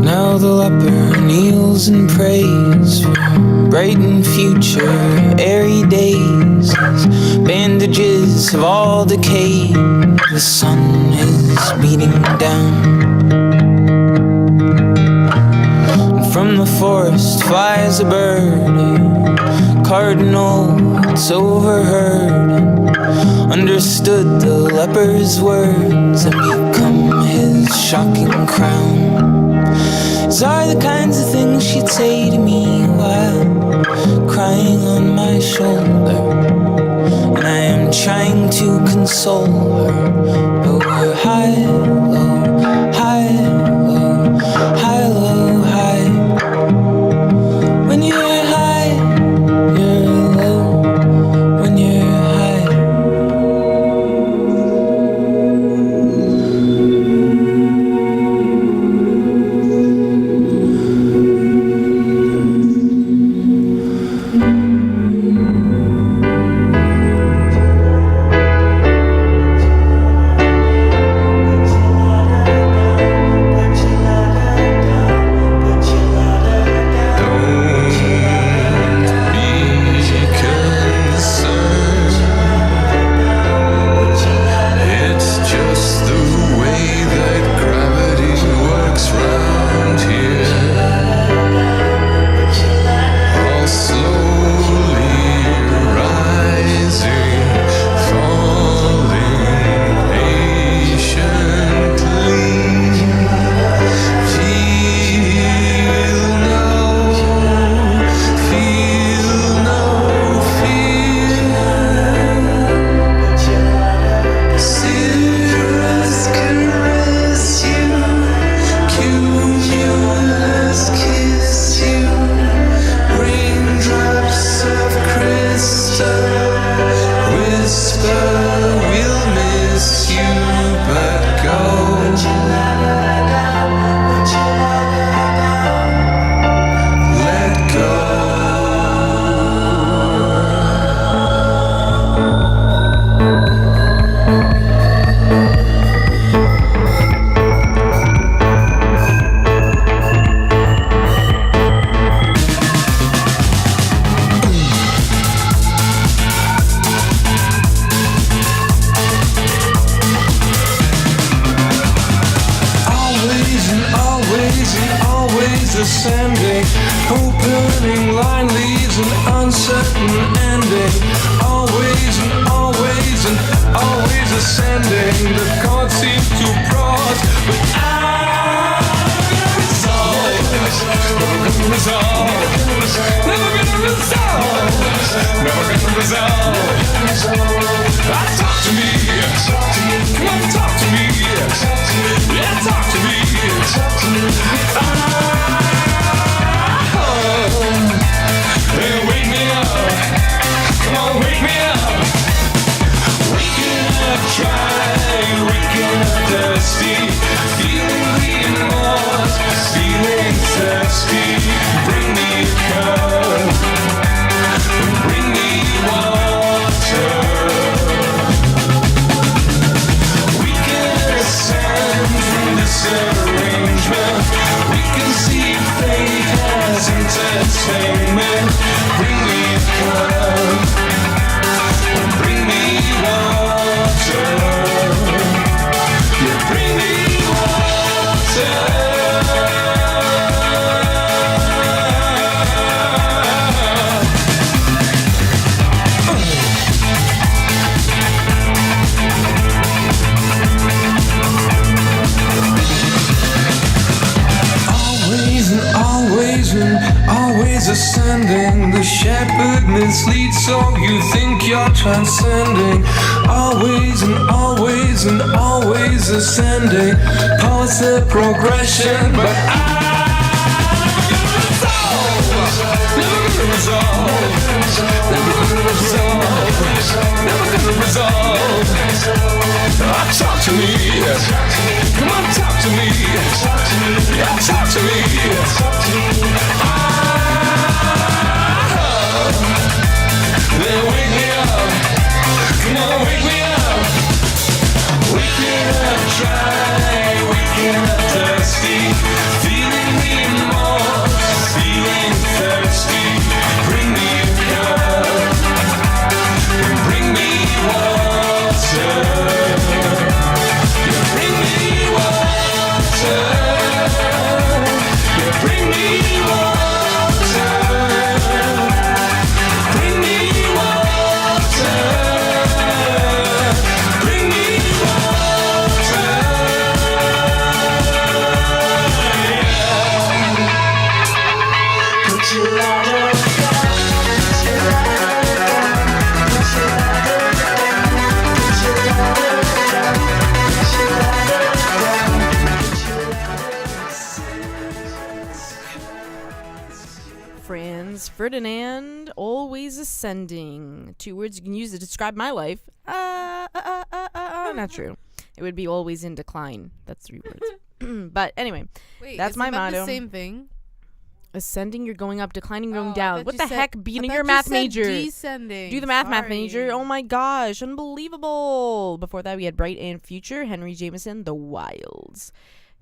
Now the leper kneels and prays for bright and future airy days. His bandages have all decayed, the sun is beating down. And from the forest flies a bird, a cardinal that's overheard and understood the leper's words and become his shocking crown. These are the kinds of things she'd say to me while crying on my shoulder, and I am trying to console her. But we're high, low, high, low, high, low, high. When you're high, you're low. When you're high. Ascending, opening line leads an uncertain ending. Always and always and always ascending. The chord seems to cross, but I'm never gonna resolve. Never gonna resolve. Never gonna resolve. Talk to me. Come on, talk to me. Yeah, talk to me. Hey, wake me up. Come on, wake me up. Waking up dry, waking up dusty. Feeling the remorse, feeling thirsty. Bring me a cup, bring me water. ascending. The shepherd misleads, so you think you're transcending. Always and always and always ascending. Pause the progression, but never gonna resolve. Never gonna resolve. Never gonna resolve. Talk to me. Come on, talk to me. Yeah, talk to me. Then wake me up. Come on, wake me up. Waking up dry, waking up thirsty. Feeling remorse, feeling thirsty. Bring me a cup, bring me water. You bring me water. You bring me water. Bring me water. Bring me water. Put your light on. Put your light on. Put your light on. Put your light on. Put your light on. Franz Ferdinand, always ascending. 2 words you can use to describe my life. Not true. It would be always in decline. That's 3 words. But anyway, Wait, that's my isn't that motto. the same thing? Ascending, you're going up. Declining, going Oh, I down. thought What you the said- heck? I Being thought your you math said major. Descending. Do the math major. Sorry. Oh my gosh, unbelievable. Before that, we had Bright and Future, Henry Jameson, The Wilds.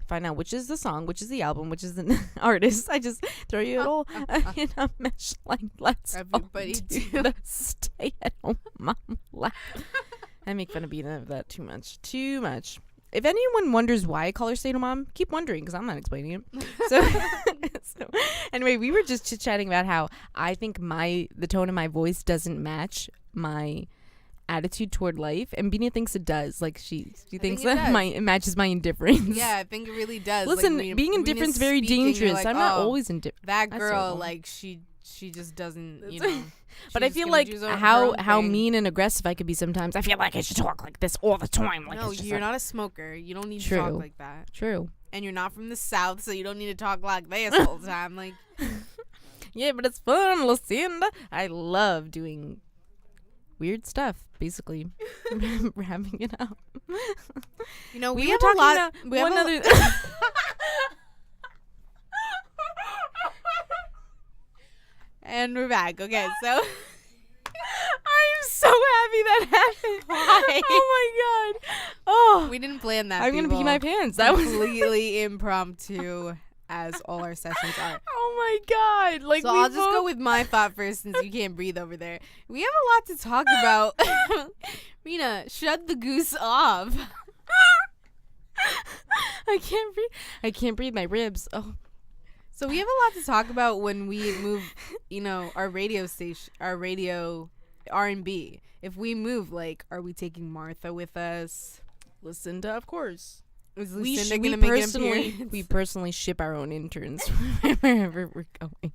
Find out which is the song, which is the album, which is the artist. I just throw you it all in a mesh like let's all Everybody do do. the stay at home mom laugh. I make fun of Bina of that too much. Too much. If anyone wonders why I call her stay at home mom, keep wondering because I'm not explaining it. So, so anyway, we were just chit-chatting about how I think the tone of my voice doesn't match my attitude toward life, and Bina thinks it does. Like she thinks it that does. it matches my indifference. Yeah, I think it really does. Listen, like, being Rena's indifferent is very speaking, you're dangerous. like, I'm not oh, always indifferent. that That's girl. terrible. Like she just doesn't, you know. But I she's feel gonna like do her how own thing. mean and aggressive I could be sometimes. I feel like I should talk like this all the time. Like No, it's just you're like- not a smoker. You don't need to talk True. like that. True. And you're not from the South, so you don't need to talk like this all the time. Like, Yeah, but it's fun, Lucinda. I love doing weird stuff, basically. Wrapping it up. you know, we, were have talking a lot. about We have one a other. and we're back. Okay, so I'm so happy that happened. Why? Oh my god. Oh, we didn't plan that. I'm gonna pee people. my pants. That was. completely impromptu, as all our sessions are. Oh my god. Like So we I'll just go both- with my thought first, since you can't breathe over there. We have a lot to talk about. Rena, shut the goose off. I can't breathe. I can't breathe. My ribs. Oh. So we have a lot to talk about when we move, you know, our radio station, our radio R&B. If we move, like, are we taking Martha with us? Lucinda, of course. Is We Lucinda gonna make an personally appearance? ship our own interns wherever we're going.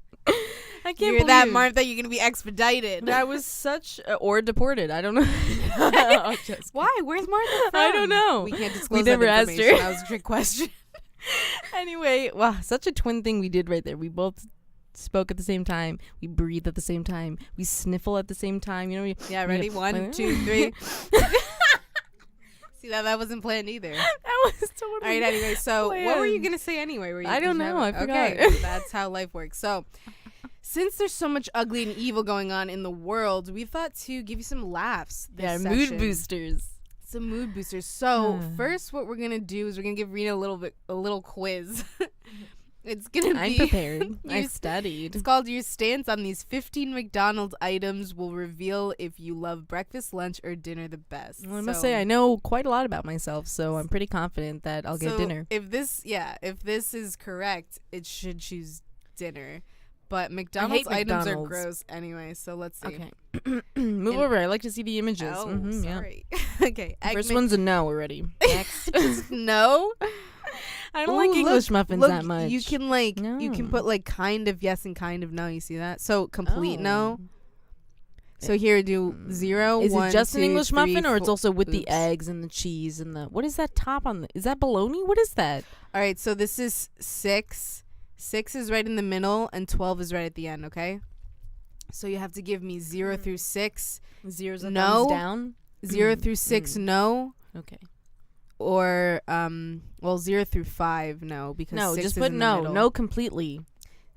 I can't You're believe that Martha. You're gonna be expedited. That was such or deported. I don't know. I'm just Why? Where's Martha from? I don't know. We can't disclose never that asked her. information. That was a trick question. Anyway, wow, such a twin thing we did right there. We both spoke at the same time. We breathe at the same time. We sniffle at the same time. You know. Yeah, ready? go- 1, 2, 3. See that wasn't planned either. That was totally. All right. Anyway, so what were you planned. gonna say anyway? Were you, I don't did you know, have- I forgot. Okay, that's how life works. So, since there's so much ugly and evil going on in the world, we thought to give you some laughs. This Yeah, session. mood boosters. Some mood boosters. So first, what we're gonna do is we're gonna give Rena a little quiz. It's gonna I'm be prepared. I Your- studied. It's called Your Stance on These 15 McDonald's Items Will Reveal If You Love Breakfast, Lunch, or Dinner the Best. Well, I must say I know quite a lot about myself, so I'm pretty confident that I'll get So dinner. If this is correct, it should choose dinner. But McDonald's items are McDonald's. gross anyway, so let's see. Okay. Move over. I like to see the images. Oh, Mhm, yeah. sorry. Okay. First one's a no already. Next. no. I don't Ooh, like look, English muffins look, that much. You can like you can No. put like kind of yes and kind of no. You see that? So complete no. Oh. So here do 0, Is 1, it just an 2, English 3, muffin, or it's 4 also with the Oops. eggs and the cheese and the what is that top on the? Is that bologna? What is that? All right, so this is 6. 6 is right in the middle, and 12 is right at the end. Okay. So you have to give me 0 through 6. Zeros and No. thumbs down. 0 through 6, no. Okay. Or 0 through 5, no, because No, 6 just is put in the no. middle. No completely.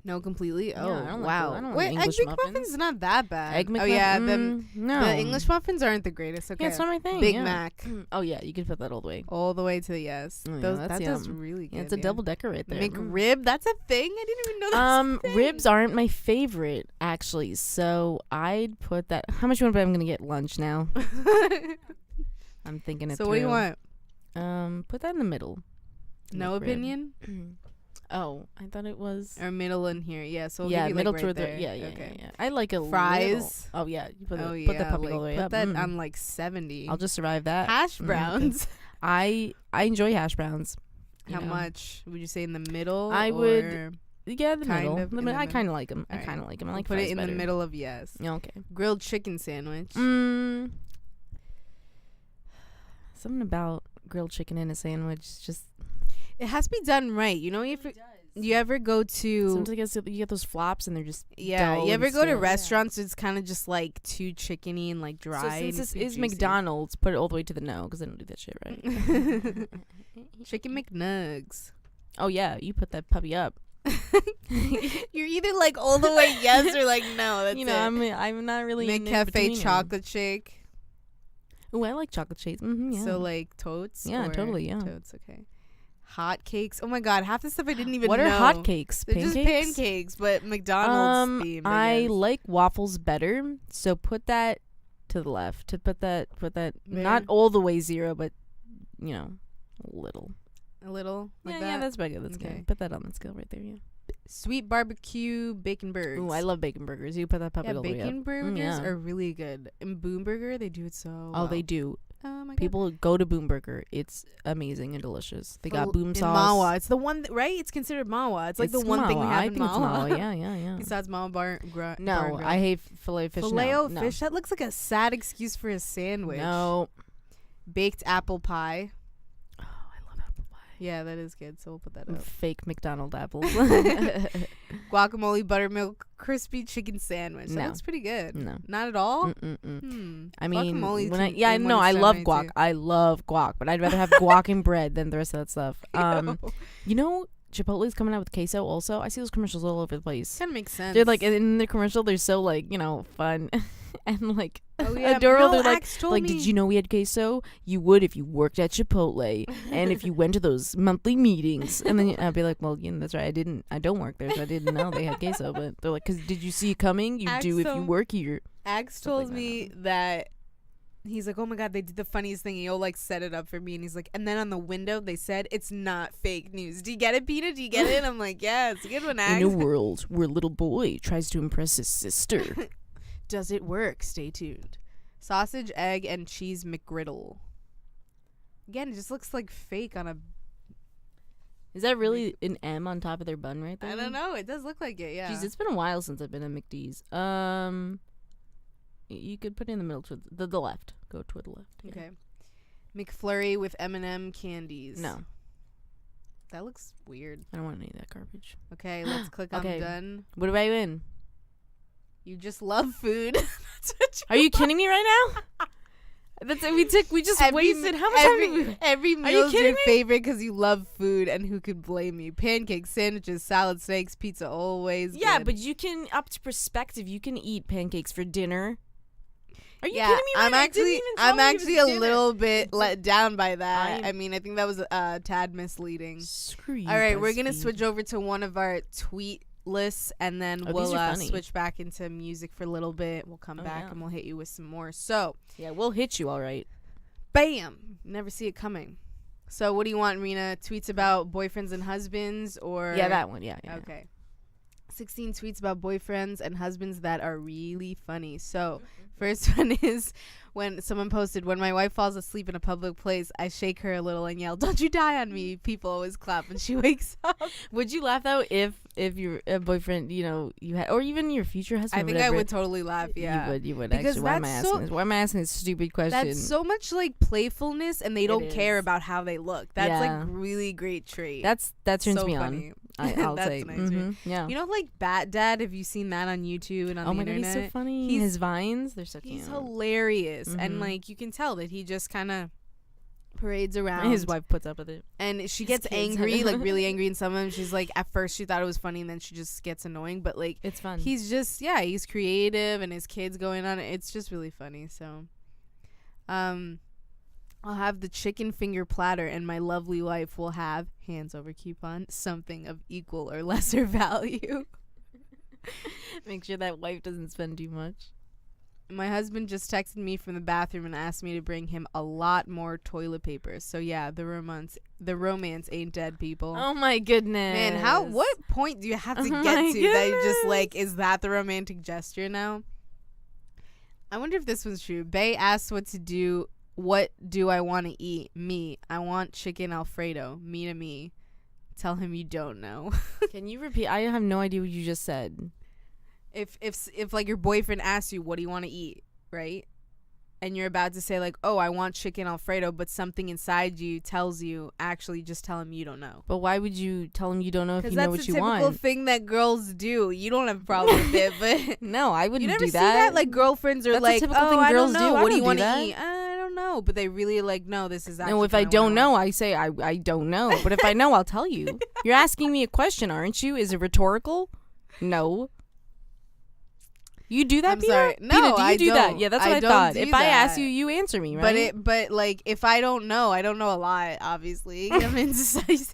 No, completely. Yeah, Oh, I don't like wow. the- I don't like Wait, the English egg muffins. McMuffin's not that bad. Egg McMuffin. Oh yeah, no. the English muffins aren't the greatest. Okay, Yeah, it's not my thing. Big yeah. Mac, Oh yeah, you can put that all the way. all the way to the yes. Oh, yeah, Those that's that does yum. really good. Yeah, it's a double decker right there. McRib, that's a thing. I didn't even know that. was a thing. Ribs aren't my favorite actually, so I'd put that. How much you want to bet I'm gonna get lunch now? I'm thinking it So what do you through. want? Put that in the middle. No McRib. opinion Oh, I thought it was. or middle in here? Yeah. So we'll Yeah, give you, middle like, right toward there. the. Yeah, yeah, Okay. yeah. I like a Fries. little- Oh yeah, you put, Oh the, yeah. put the puppy like, all the way put up. that Mm. on like 70. I'll just survive that. hash Mm. browns. I enjoy hash browns. you How know. much would you say in the middle? I would or Yeah, the Kind middle. of in the I middle. kind of like them. I Alright. kind of like them. I we'll like put it fries in better. the middle of yes. Yeah, okay. Grilled chicken sandwich. Something about grilled chicken in a sandwich just It has to be done right. You know, if you ever go to sometimes you get those flops and they're just yeah, dull you ever and go to stale. restaurants? It's kind of just like too chickeny and like dry. So and since this too is juicy. McDonald's, put it all the way to the no because they don't do that shit right. Chicken McNugs. Oh yeah, you put that puppy up. You're either like all the way yes or like no. That's you know, I'm not really in McCafe between. chocolate shake. Oh, I like chocolate shakes. Mm-hmm, yeah. So like totes. Yeah, or totally, yeah. Totes. Okay. Hot cakes. Oh my god, half the stuff I didn't even what know. are hot cakes? They're just pancakes, but McDonald's themed. I guess. like waffles better, so put that to the left. To put that not There. all the way 0, but you know, a little. a little. Like yeah, that. yeah, that's good. That's Okay. good. Put that on the scale right there. Yeah. Sweet barbecue bacon burgers. Ooh, I love bacon burgers. You put that puppy Yeah, all the way up. bacon burgers yeah. are really good. In Boom Burger, they do it so. Oh, well. they do. Oh my god. People go to Boom Burger. It's amazing and delicious. They got Fil- boom in sauce. Mawa. It's the one, right? It's considered Mawa. It's like the one thing we Mawa. have I in think it's Mawa. Mawa. Yeah, yeah, yeah. Besides Mawa bar. Bar and No, Grill. I hate filet fish. Filet-o no. fish. That looks like a sad excuse for a sandwich. No. Baked apple pie. Oh, I love apple pie. Yeah, that is good. So we'll put that up. Fake McDonald apples. Guacamole, buttermilk, crispy chicken sandwich. That No. looks pretty good. No. Not at all. Mm-mm-mm. I mean, Guacamole when I can- yeah, in no, one I love sandwich guac. too. I love guac, but I'd rather have guac and bread than the rest of that stuff. Ew. You know, Chipotle's coming out with queso. Also, I see those commercials all over the place. Kind of makes sense. They're like in the commercial, they're so like fun and like oh, yeah. adorable. No, They're like, Axe told like, me. did you know we had queso? You would if you worked at Chipotle and if you went to those monthly meetings. And then I'd be like, well, that's right. I don't work there, so I didn't know they had queso. But they're like, because did you see it coming? You Axe do if you told- work here. Axe Stuff told like that. me that he's like, oh my god, they did the funniest thing. He'll like set it up for me, and he's like, and then on the window they said it's not fake news. Do you get it, Peter? Do you get it? I'm like, yeah, it's a good one, Axe. In a world where a little boy tries to impress his sister. Does it work? Stay tuned. Sausage, egg, and cheese McGriddle. Again, it just looks like fake on a. Is that really an M on top of their bun right there? I don't know. It does look like it. Yeah. Jeez, it's been a while since I've been at McD's. You could put it in the middle to the left. Go toward the left. Yeah. Okay. McFlurry with M&M candies. No, That looks weird. I don't want any of that garbage. Okay, let's click on Okay. done. What about you in? You just love food. That's what Are you kidding me right now? That's we just wasted how much time did we? every Are you meal is your kidding me? favorite because you love food, and who could blame you? Pancakes, sandwiches, salad, steaks, pizza, always. Yeah, good. but you can up to perspective. You can eat pancakes for dinner. Are you yeah, kidding me? I'm right? It didn't actually, even tell I'm me it was actually a dinner. little bit let down by that. I- I mean, I think that was a tad misleading. Screw you. All right, we're gonna BuzzFeed. switch over to one of our tweet lists, and then Oh, we'll these are funny. switch back into music for a little bit. We'll come Oh, back yeah. and we'll hit you with some more. So, Yeah, we'll hit you all right. bam! Never see it coming. So, what do you want, Rena? Tweets about boyfriends and husbands, or Yeah, that one. Yeah, yeah. Okay. 16 tweets about boyfriends and husbands that are really funny. So, first one is when someone posted, when my wife falls asleep in a public place, I shake her a little and yell, "Don't you die on me." People always clap when she wakes up. Would you laugh though if your boyfriend, you know, you had, or even your future husband? I think I would totally laugh, yeah. You would Because actually. Why am I that's asking so- this? Why am I asking this stupid question? That's so much like playfulness, and they don't care is. about how they look. That's Yeah. like really great trait. that turns so me funny. on. I'll That's say. nice, right? Yeah. You know, like Bat Dad. Have you seen that on YouTube and on Oh the my god, internet? he's so funny. He's- His vines, they're so cute. He's hilarious, and Mhm. like you can tell that he just kind of parades around. And his wife puts up with it. and she his gets kids. angry, like really angry, and some of them she's like, at first she thought it was funny, and then she just gets annoying. But like, It's fun. he's just he's creative, and his kids going on it. It's just really funny. So, I'll have the chicken finger platter, and my lovely wife will have, hands over coupon, something of equal or lesser value. Make sure that wife doesn't spend too much. My husband just texted me from the bathroom and asked me to bring him a lot more toilet paper. So yeah, the romance ain't dead, people. Oh my goodness. Man, what point do you have to Oh get my to that you're just goodness. like, is that the romantic gesture now? I wonder if this one's true. Bae asked what to do. What do I want to eat? Me. I want chicken Alfredo. Me to me. Tell him you don't know. Can you repeat? I have no idea what you just said. If like your boyfriend asks you, what do you want to eat, right? And you're about to say like, oh, I want chicken Alfredo, but something inside you tells you, actually just tell him you don't know. But why would you tell him you don't know if Because you know that's what a you typical want? thing that girls do. You don't have a problem with it, but No, I wouldn't you never do see that. that? Like girlfriends are That's a like, typical oh, thing I girls don't know. do. I What do don't you do want to that. eat? I don't know. But they really like, no, this is actually No, if what I don't wanna know, I say I don't know. But if I know, I'll tell you. You're asking me a question, aren't you? Is it rhetorical? No. You do that, I'm Peter? sorry. No, Peter, do you I do that? don't. Yeah, that's I what I don't thought. do If I ask that. you, you answer me, right? But like, if I don't know a lot, obviously. I'm indecisive.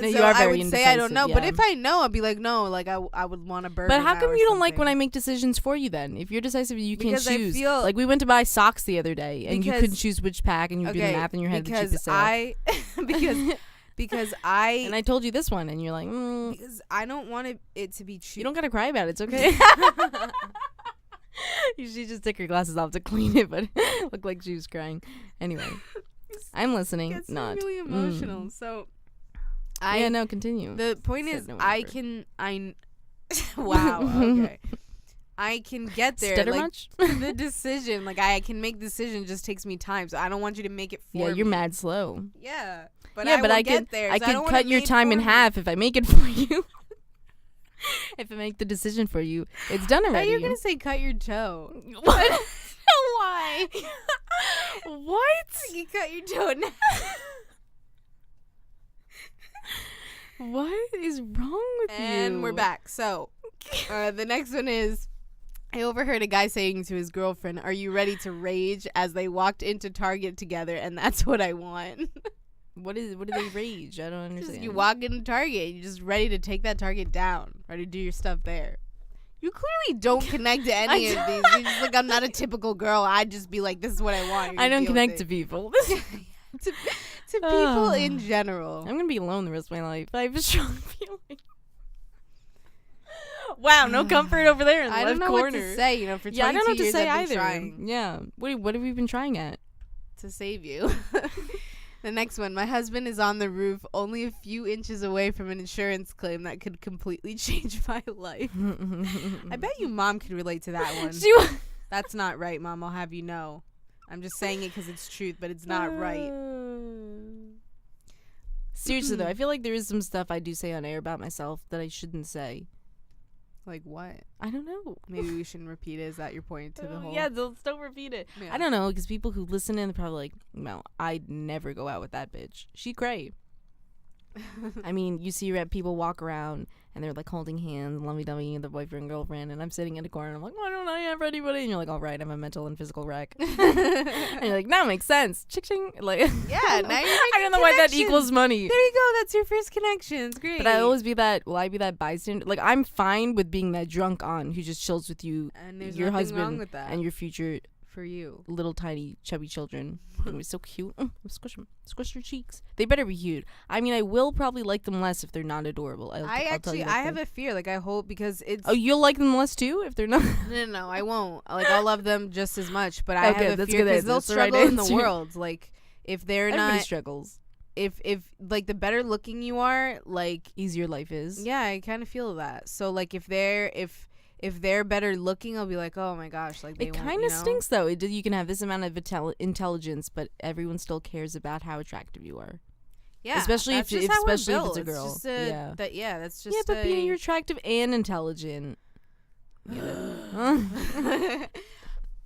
No, So you are I very would say I don't indecisive, know. But yeah. if I know, I'd be like, no, like I would want a burger. But how now come or you don't like when I something. make decisions for you then? If you're decisive, you can't Because I choose. feel- Like we went to buy socks the other day and you Because- couldn't choose which pack and you were doing the math in your head the because cheapest sale. because I And I told you this one and you're like, because I don't want it to be cheap. you don't gotta cry about it. It's okay. You should just take your glasses off to clean it, but look like she was crying. Anyway, I'm listening. Gets Not really emotional. So Yeah, no, continue. the point Said is no I whatever. wow, okay. I can get there. Stutter like much? the decision, like I can make decision, just takes me time. So I don't want you to make it for Yeah, me. you're mad slow. Yeah. But yeah, I but will I get could there. I so could don't want cut it your made time in for me. half if I make it for you. If I make the decision for you, it's done I thought already. you were gonna say cut your toe. What? Why? What? You cut your toe now. What is wrong with you? And we're back. So, the next one is, I overheard a guy saying to his girlfriend, "Are you ready to rage?" as they walked into Target together, and that's what I want. What do they rage? I don't Just understand. you walk into Target, you're just ready to take that Target down, ready to do your stuff there. You clearly don't connect to any of these. You're just like, I'm not a typical girl. I'd just be like, this is what I want. I don't connect to people. to people in general. I'm gonna be alone the rest of my life. I have a strong feeling. Wow, no comfort over there in the I left don't know corner. what to say. You know, for 22 Yeah, I don't know what to years say I've been either. trying Yeah, what have we been trying at? to save you. The next one. My husband is on the roof, only a few inches away from an insurance claim that could completely change my life. I bet you mom could relate to that one. That's not right, Mom. I'll have you know. I'm just saying it because it's truth, but it's not right. Seriously though, I feel like there is some stuff I do say on air about myself that I shouldn't say. Like what? I don't know. Maybe we shouldn't repeat it. Is that your point to the whole? Yeah, don't repeat it. Yeah. I don't know, because people who listen in are probably like, no, I'd never go out with that bitch. She cray. I mean, you see people walk around and they're like holding hands, lovey-dovey, the boyfriend, girlfriend, and I'm sitting in a corner and I'm like, why don't I have anybody? And you're like, all right, I'm a mental and physical wreck. And you're like, that makes sense. Ching. Like, Yeah, now you're I don't know why that connections. equals money. There you go. That's your first connection. It's great. But I always be that. Will I be that bystander? Like I'm fine with being that drunk aunt who just chills with you, And there's your nothing husband, wrong with that. and your future for you. little tiny chubby children. It was so cute. Squish their cheeks. They better be cute. I mean, I will probably like them less if they're not adorable. I have a fear. Like, I hope, because it's. Oh, you'll like them less too if they're not. No, I won't. Like, I'll love them just as much, but I Okay, have a that's fear good because answer. they'll That's the right struggle in the answer. world. Like, if they're Everybody not, struggles. if like the better looking you are, like, Easier life is. yeah, I kind of feel that. So like, if they're better looking, I'll be like, oh my gosh, like they It won't, kind you of know? stinks though. You can have this amount of intelligence, but everyone still cares about how attractive you are. Yeah, especially that's if- just how we're especially if built. it's a girl. Just Yeah. That's just Yeah, but being you're attractive and intelligent.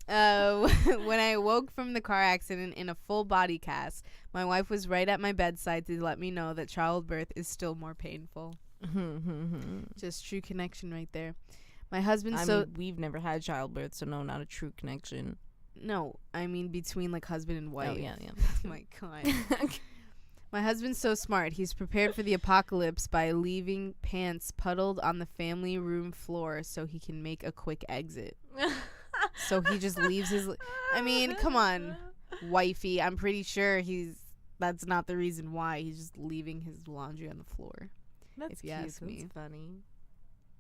When I woke from the car accident in a full body cast, my wife was right at my bedside to let me know that childbirth is still more painful. Just true connection right there. My husband I mean, we've never had childbirth, so no, not a true connection. no, I mean between like husband and wife. Oh yeah, yeah. Oh my god. My husband's so smart. He's prepared for the apocalypse by leaving pants puddled on the family room floor so he can make a quick exit. So he just leaves his. I mean, come on, wifey. I'm pretty sure that's not the reason why. He's just leaving his laundry on the floor. That's If you ask me. That's funny.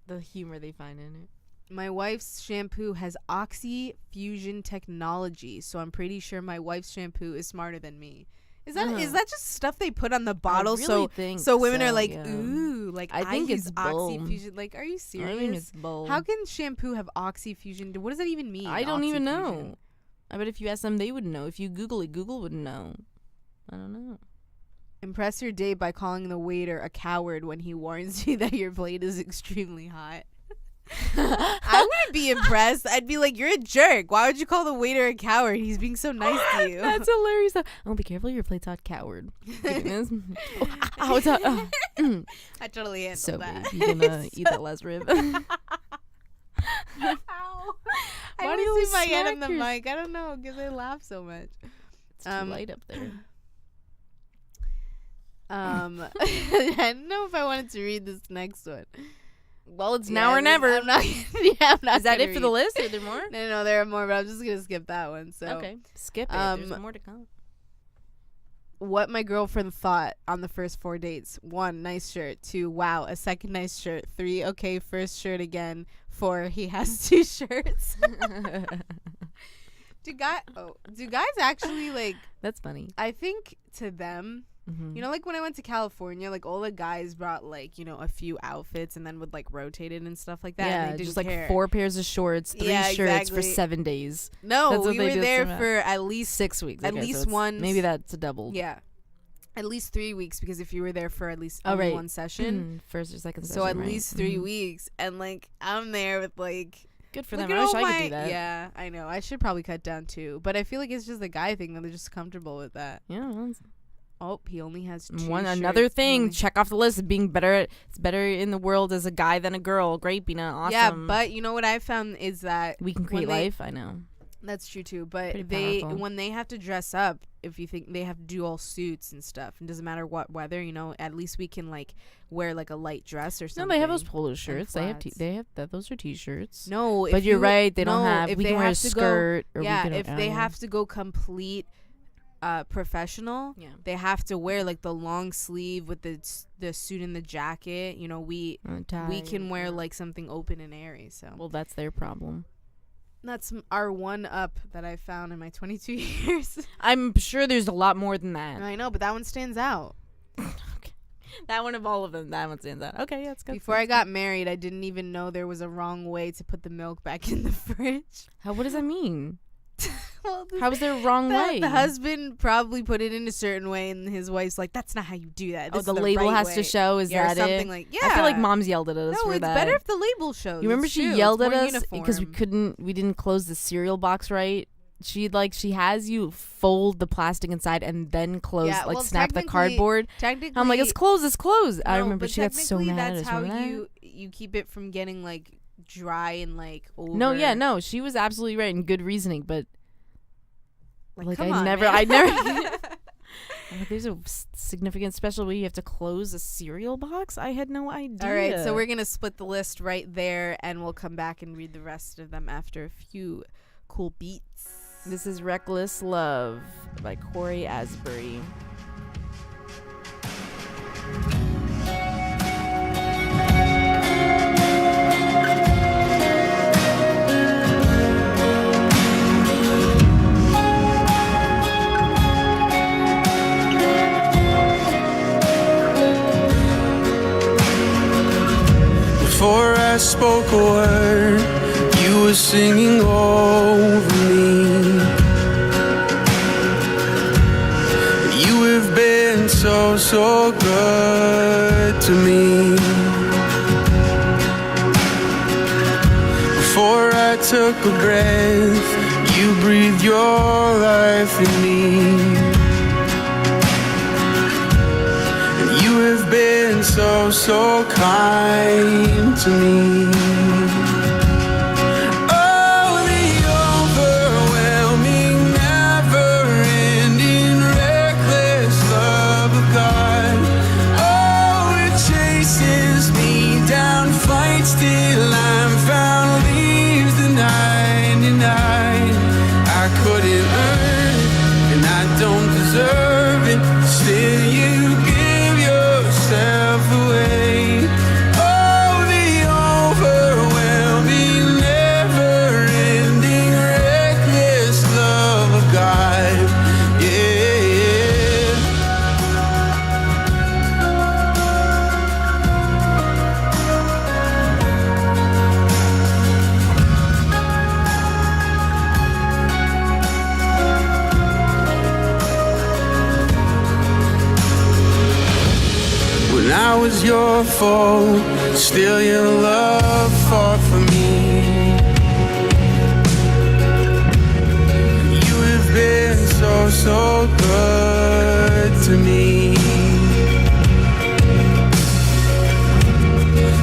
The humor they find in it. My wife's shampoo has Oxy Fusion technology, so I'm pretty sure my wife's shampoo is smarter than me. Is that just stuff they put on the bottle really think so women are like, yeah. ooh, like I think use it's Oxy bull. Fusion. Like, are you serious? I think it's bull. How can shampoo have Oxy Fusion? What does that even mean? I don't even Oxy know. Fusion? I bet if you ask them, they would know. If you Google it, Google would know. I don't know. Impress your date by calling the waiter a coward when he warns you that your plate is extremely hot. I wouldn't be impressed. I'd be like, you're a jerk. Why would you call the waiter a coward? He's being so nice to you. That's hilarious. Oh, be careful, your plate's hot, coward. Goodness. Oh, it's hot. Oh. I totally handled So that. rude. You gonna eat that last rib? Ow. I Why do always you see my head on the smack your- mic. I don't know, because I laugh so much. It's too light up there. I don't know if I wanted to read this next one. Well, it's now or never. I'm not. I'm not. Is that gonna it for the read. list? Are there more? No, there are more, but I'm just gonna skip that one. So, Okay, skip it. There's more to come. what my girlfriend thought on the first 4 dates: 1, nice shirt; 2, wow, a second nice shirt; 3, okay, first shirt again; 4, he has 2 shirts. Do guys actually like? That's funny. I think to them, you know, like when I went to California, like all the guys brought like, you know, a few outfits and then would like rotate it and stuff like that. Yeah, and they didn't just like care. 4 pairs of shorts, 3 Yeah, shirts for exactly. 7 days. No, That's what we they were did there somehow. for at least 6 weeks. At okay, so least it's- once. Maybe that's a double. yeah, at least 3 weeks, because if you were there for at least Oh, only right. one session, First or second so session, at right. least 3 Mhm. weeks, and like I'm there with like. Good for Look them. at I wish all I could do my- that. Yeah, I know. I should probably cut down too, but I feel like it's just a guy thing that they're just comfortable with that. Yeah. Well, Oh, he only has 2 another shirts. thing. Only- Check off the list of being better. It's better in the world as a guy than a girl. Great, Bina. Awesome. Yeah, but you know what I found is that we can create when they- life. I know. that's true too. But Pretty powerful. when they have to dress up, if you think they have to do all suits and stuff, it doesn't matter what weather, you know, at least we can like wear like a light dress or No, something. they have those polo shirts. They have flats. those are t-shirts. No, but if you're you- right. They don't no, have. if We they can wear a have to go- skirt. Or yeah, we can, if they have to go complete professional, Yeah. they have to wear like the long sleeve with the suit and the jacket. You know, we can wear like something open and airy. So Well, that's their problem. that's our one up that I found in my 22 years. I'm sure there's a lot more than that. I know, but that one stands out. That one of all of them. That one stands out. Okay, yeah, it's good. Before I got married, I didn't even know there was a wrong way to put the milk back in the fridge. What does that mean? Well, How is there a wrong way? the husband probably put it in a certain way, and his wife's like, "That's not how you do that." Oh, This the is label right has way." to show. Is Yeah, or that something it? like I feel like yeah. moms yelled at us No, for it's that. better if the label shows. You remember It's she true. yelled It's at more us because we didn't close the cereal box right. She has you fold the plastic inside and then close, Yeah, well, snap the technically- cardboard. Technically, I'm like, it's closed, it's closed. I no, remember but she got so technically mad at that's us. how Remember that? you keep it from getting like dry and like over. No, she was absolutely right and good reasoning, but like come I on, never. man. I'm like, there's a significant special way you have to close a cereal box. I had no idea. All right, so we're gonna split the list right there, and we'll come back and read the rest of them after a few cool beats. This is Reckless Love by Corey Asbury. Before I spoke a word, you were singing over me. You have been so, so good to me. Before I took a breath, you breathed your life in me. You have been so, so kind to me. Oh, the overwhelming, never-ending, reckless love of God. Oh, it chases me down, fights till I'm found, leaves the 99. I couldn't earn it, and I don't deserve it. Still, you give yourself away. Oh, the overwhelming, never-ending, reckless love of God. Yeah. When I was your foe, still your love fought for me. You have been so, so good to me.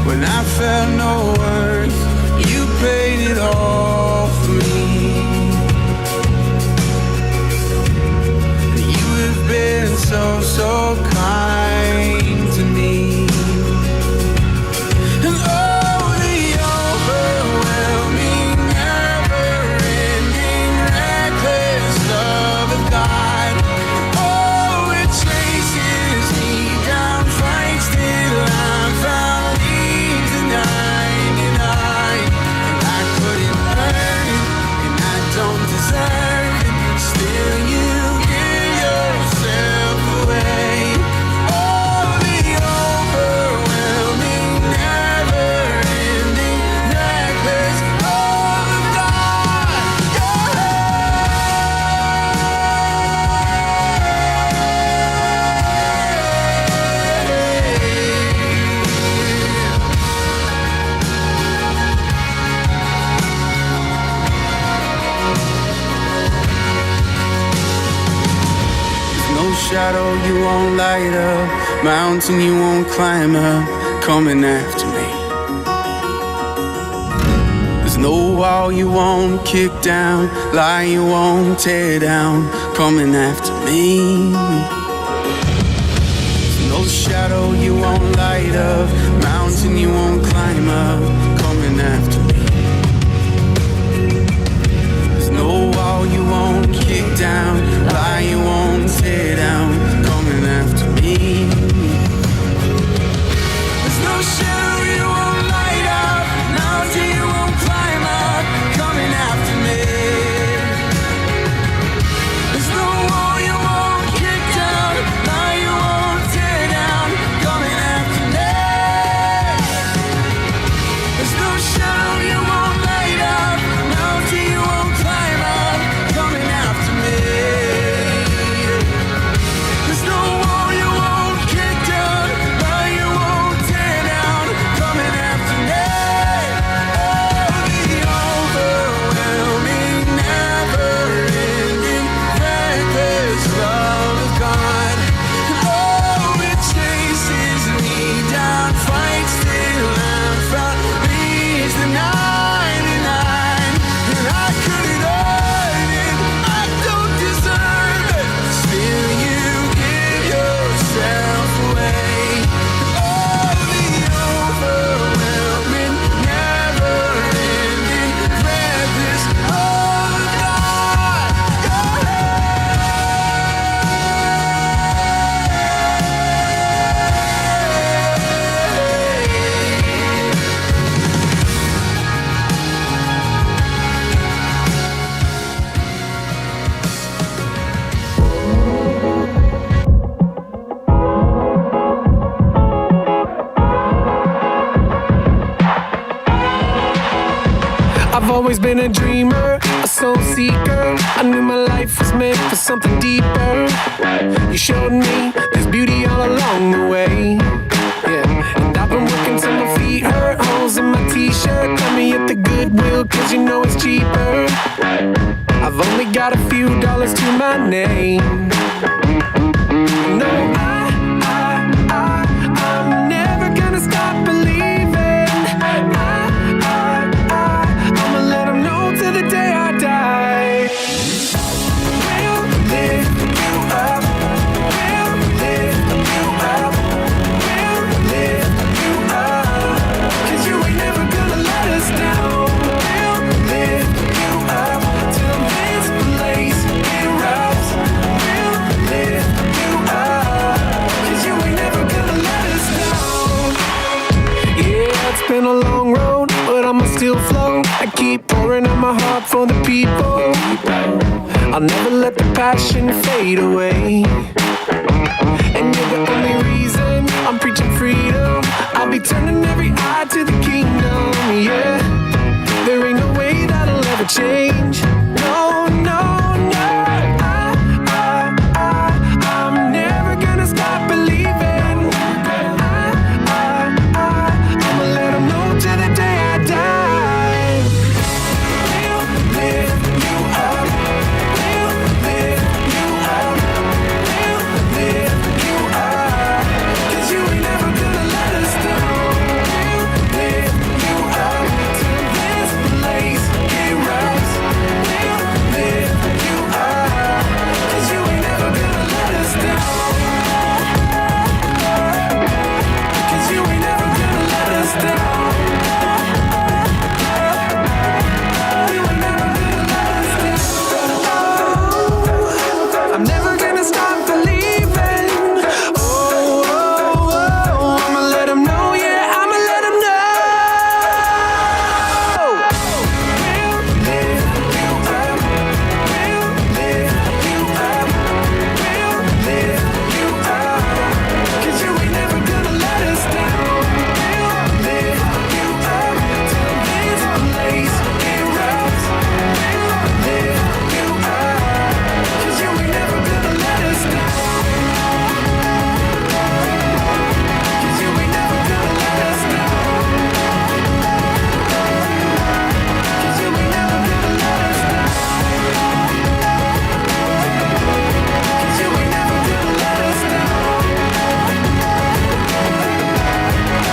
When I felt no worth, you paid it all for me. You have been so, so kind to me. And oh, the overwhelming, never-ending, reckless love of God. Oh, it chases me down, fights till I'm found, leaves the 99. And I couldn't earn it, and I don't deserve it. Still, you give yourself away. Oh, the overwhelming, never-ending, reckless love of God. No shadow you won't light up, mountain you won't climb up, coming after me. There's no wall you won't kick down, lie you won't tear down, coming after me. There's no shadow you won't light up, mountain you won't climb up, coming after me. There's no wall you won't kick down, lie you won't tear down, coming after me. There's no shadow you won't light up, mountain you won't climb up, coming after me. There's no wall you won't kick down, lie you won't tear down, coming after me. There's no shadow you won't light up, mountain you won't climb up, coming after me. I've always been a dreamer, a soul seeker. I knew my life was meant for something deeper. You showed me there's beauty all along the way. Yeah, and I've been working till my feet hurt. Holes in my t-shirt, got me at the Goodwill, cause you know it's cheaper. I've only got a few dollars to my name. No, I'm never gonna stop believing. I'ma let them know till the day I die. We'll lift you up. We'll lift you up. We'll lift you up. Cause you ain't never gonna let us down. We'll lift you up till this place erupts. We'll lift you up. Cause you ain't never gonna let us down. Yeah, it's been a long road, but I'ma still flow. I keep pouring out my heart for the people. I'll never let the passion fade away. And you're the only reason I'm preaching freedom. I'll be turning every eye to the kingdom, yeah. There ain't no way that'll ever change. No, no, no. I'm never gonna stop believing. I'ma let them know till the day I die. We'll lift you up. We'll lift you up. We'll lift you up. Cause you ain't never gonna let us down. We'll lift you up till this place erupts. We'll lift you up. Cause you ain't never gonna let us down. Cause you ain't never gonna let us down. You ain't never gonna let us down. I'm never gonna stop believing. Oh, I'ma let them know, yeah, I'ma let them know. We'll lift you up. We'll lift you up. We'll lift you up. Cause you ain't never gonna let us down. We'll lift you up till this place erupts. We'll lift you up. Cause you ain't never gonna let us down. Cause you ain't never gonna let us down. Cause you ain't never gonna let us down. Cause you ain't never gonna let us down.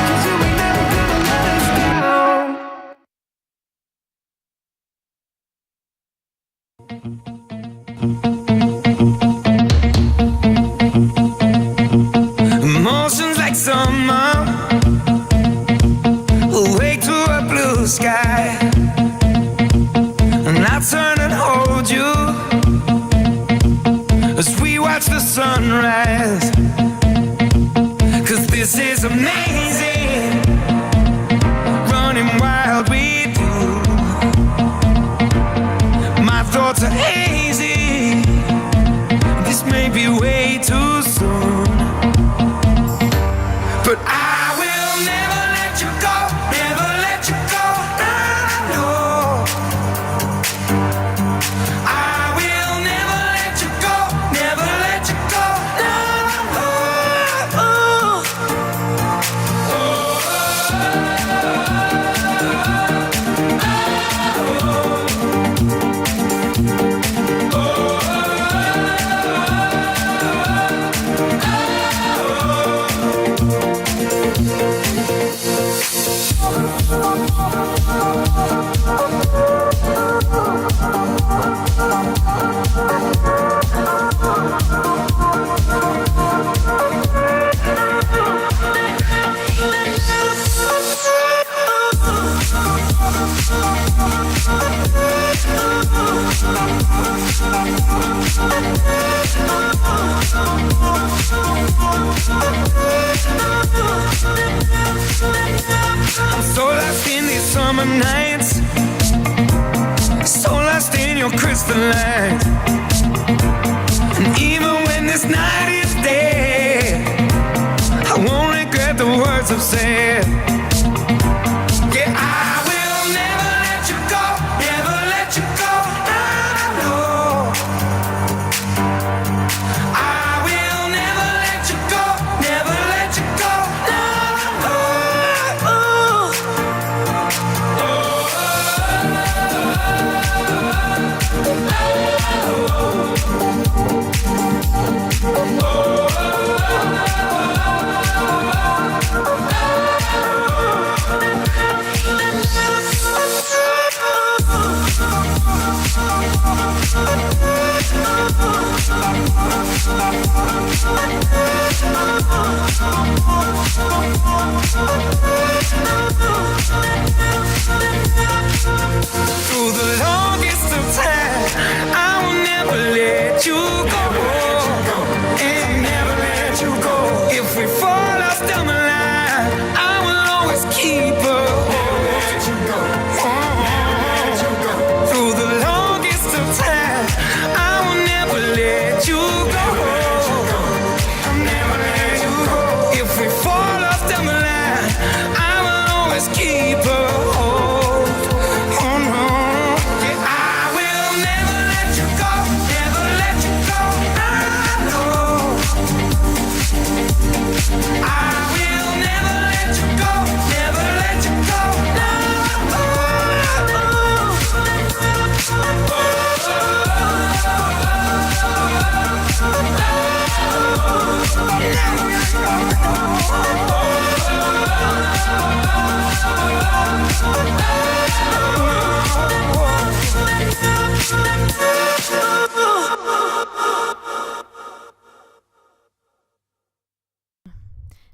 Cause you ain't never gonna let us down. Emotions like summer, awake to a blue sky, and I turn and hold you as we watch the sunrise. Cause this is amazing, running wild with you. My thoughts are hazy, this may be way too soon. But I will never let you go, never let you go, no. I will never let you go, never let you go, no. I'm so lost in these summer nights, so lost in your crystal light. And even when this night is dead, I won't regret the words I've said. Yeah, I will never let you go.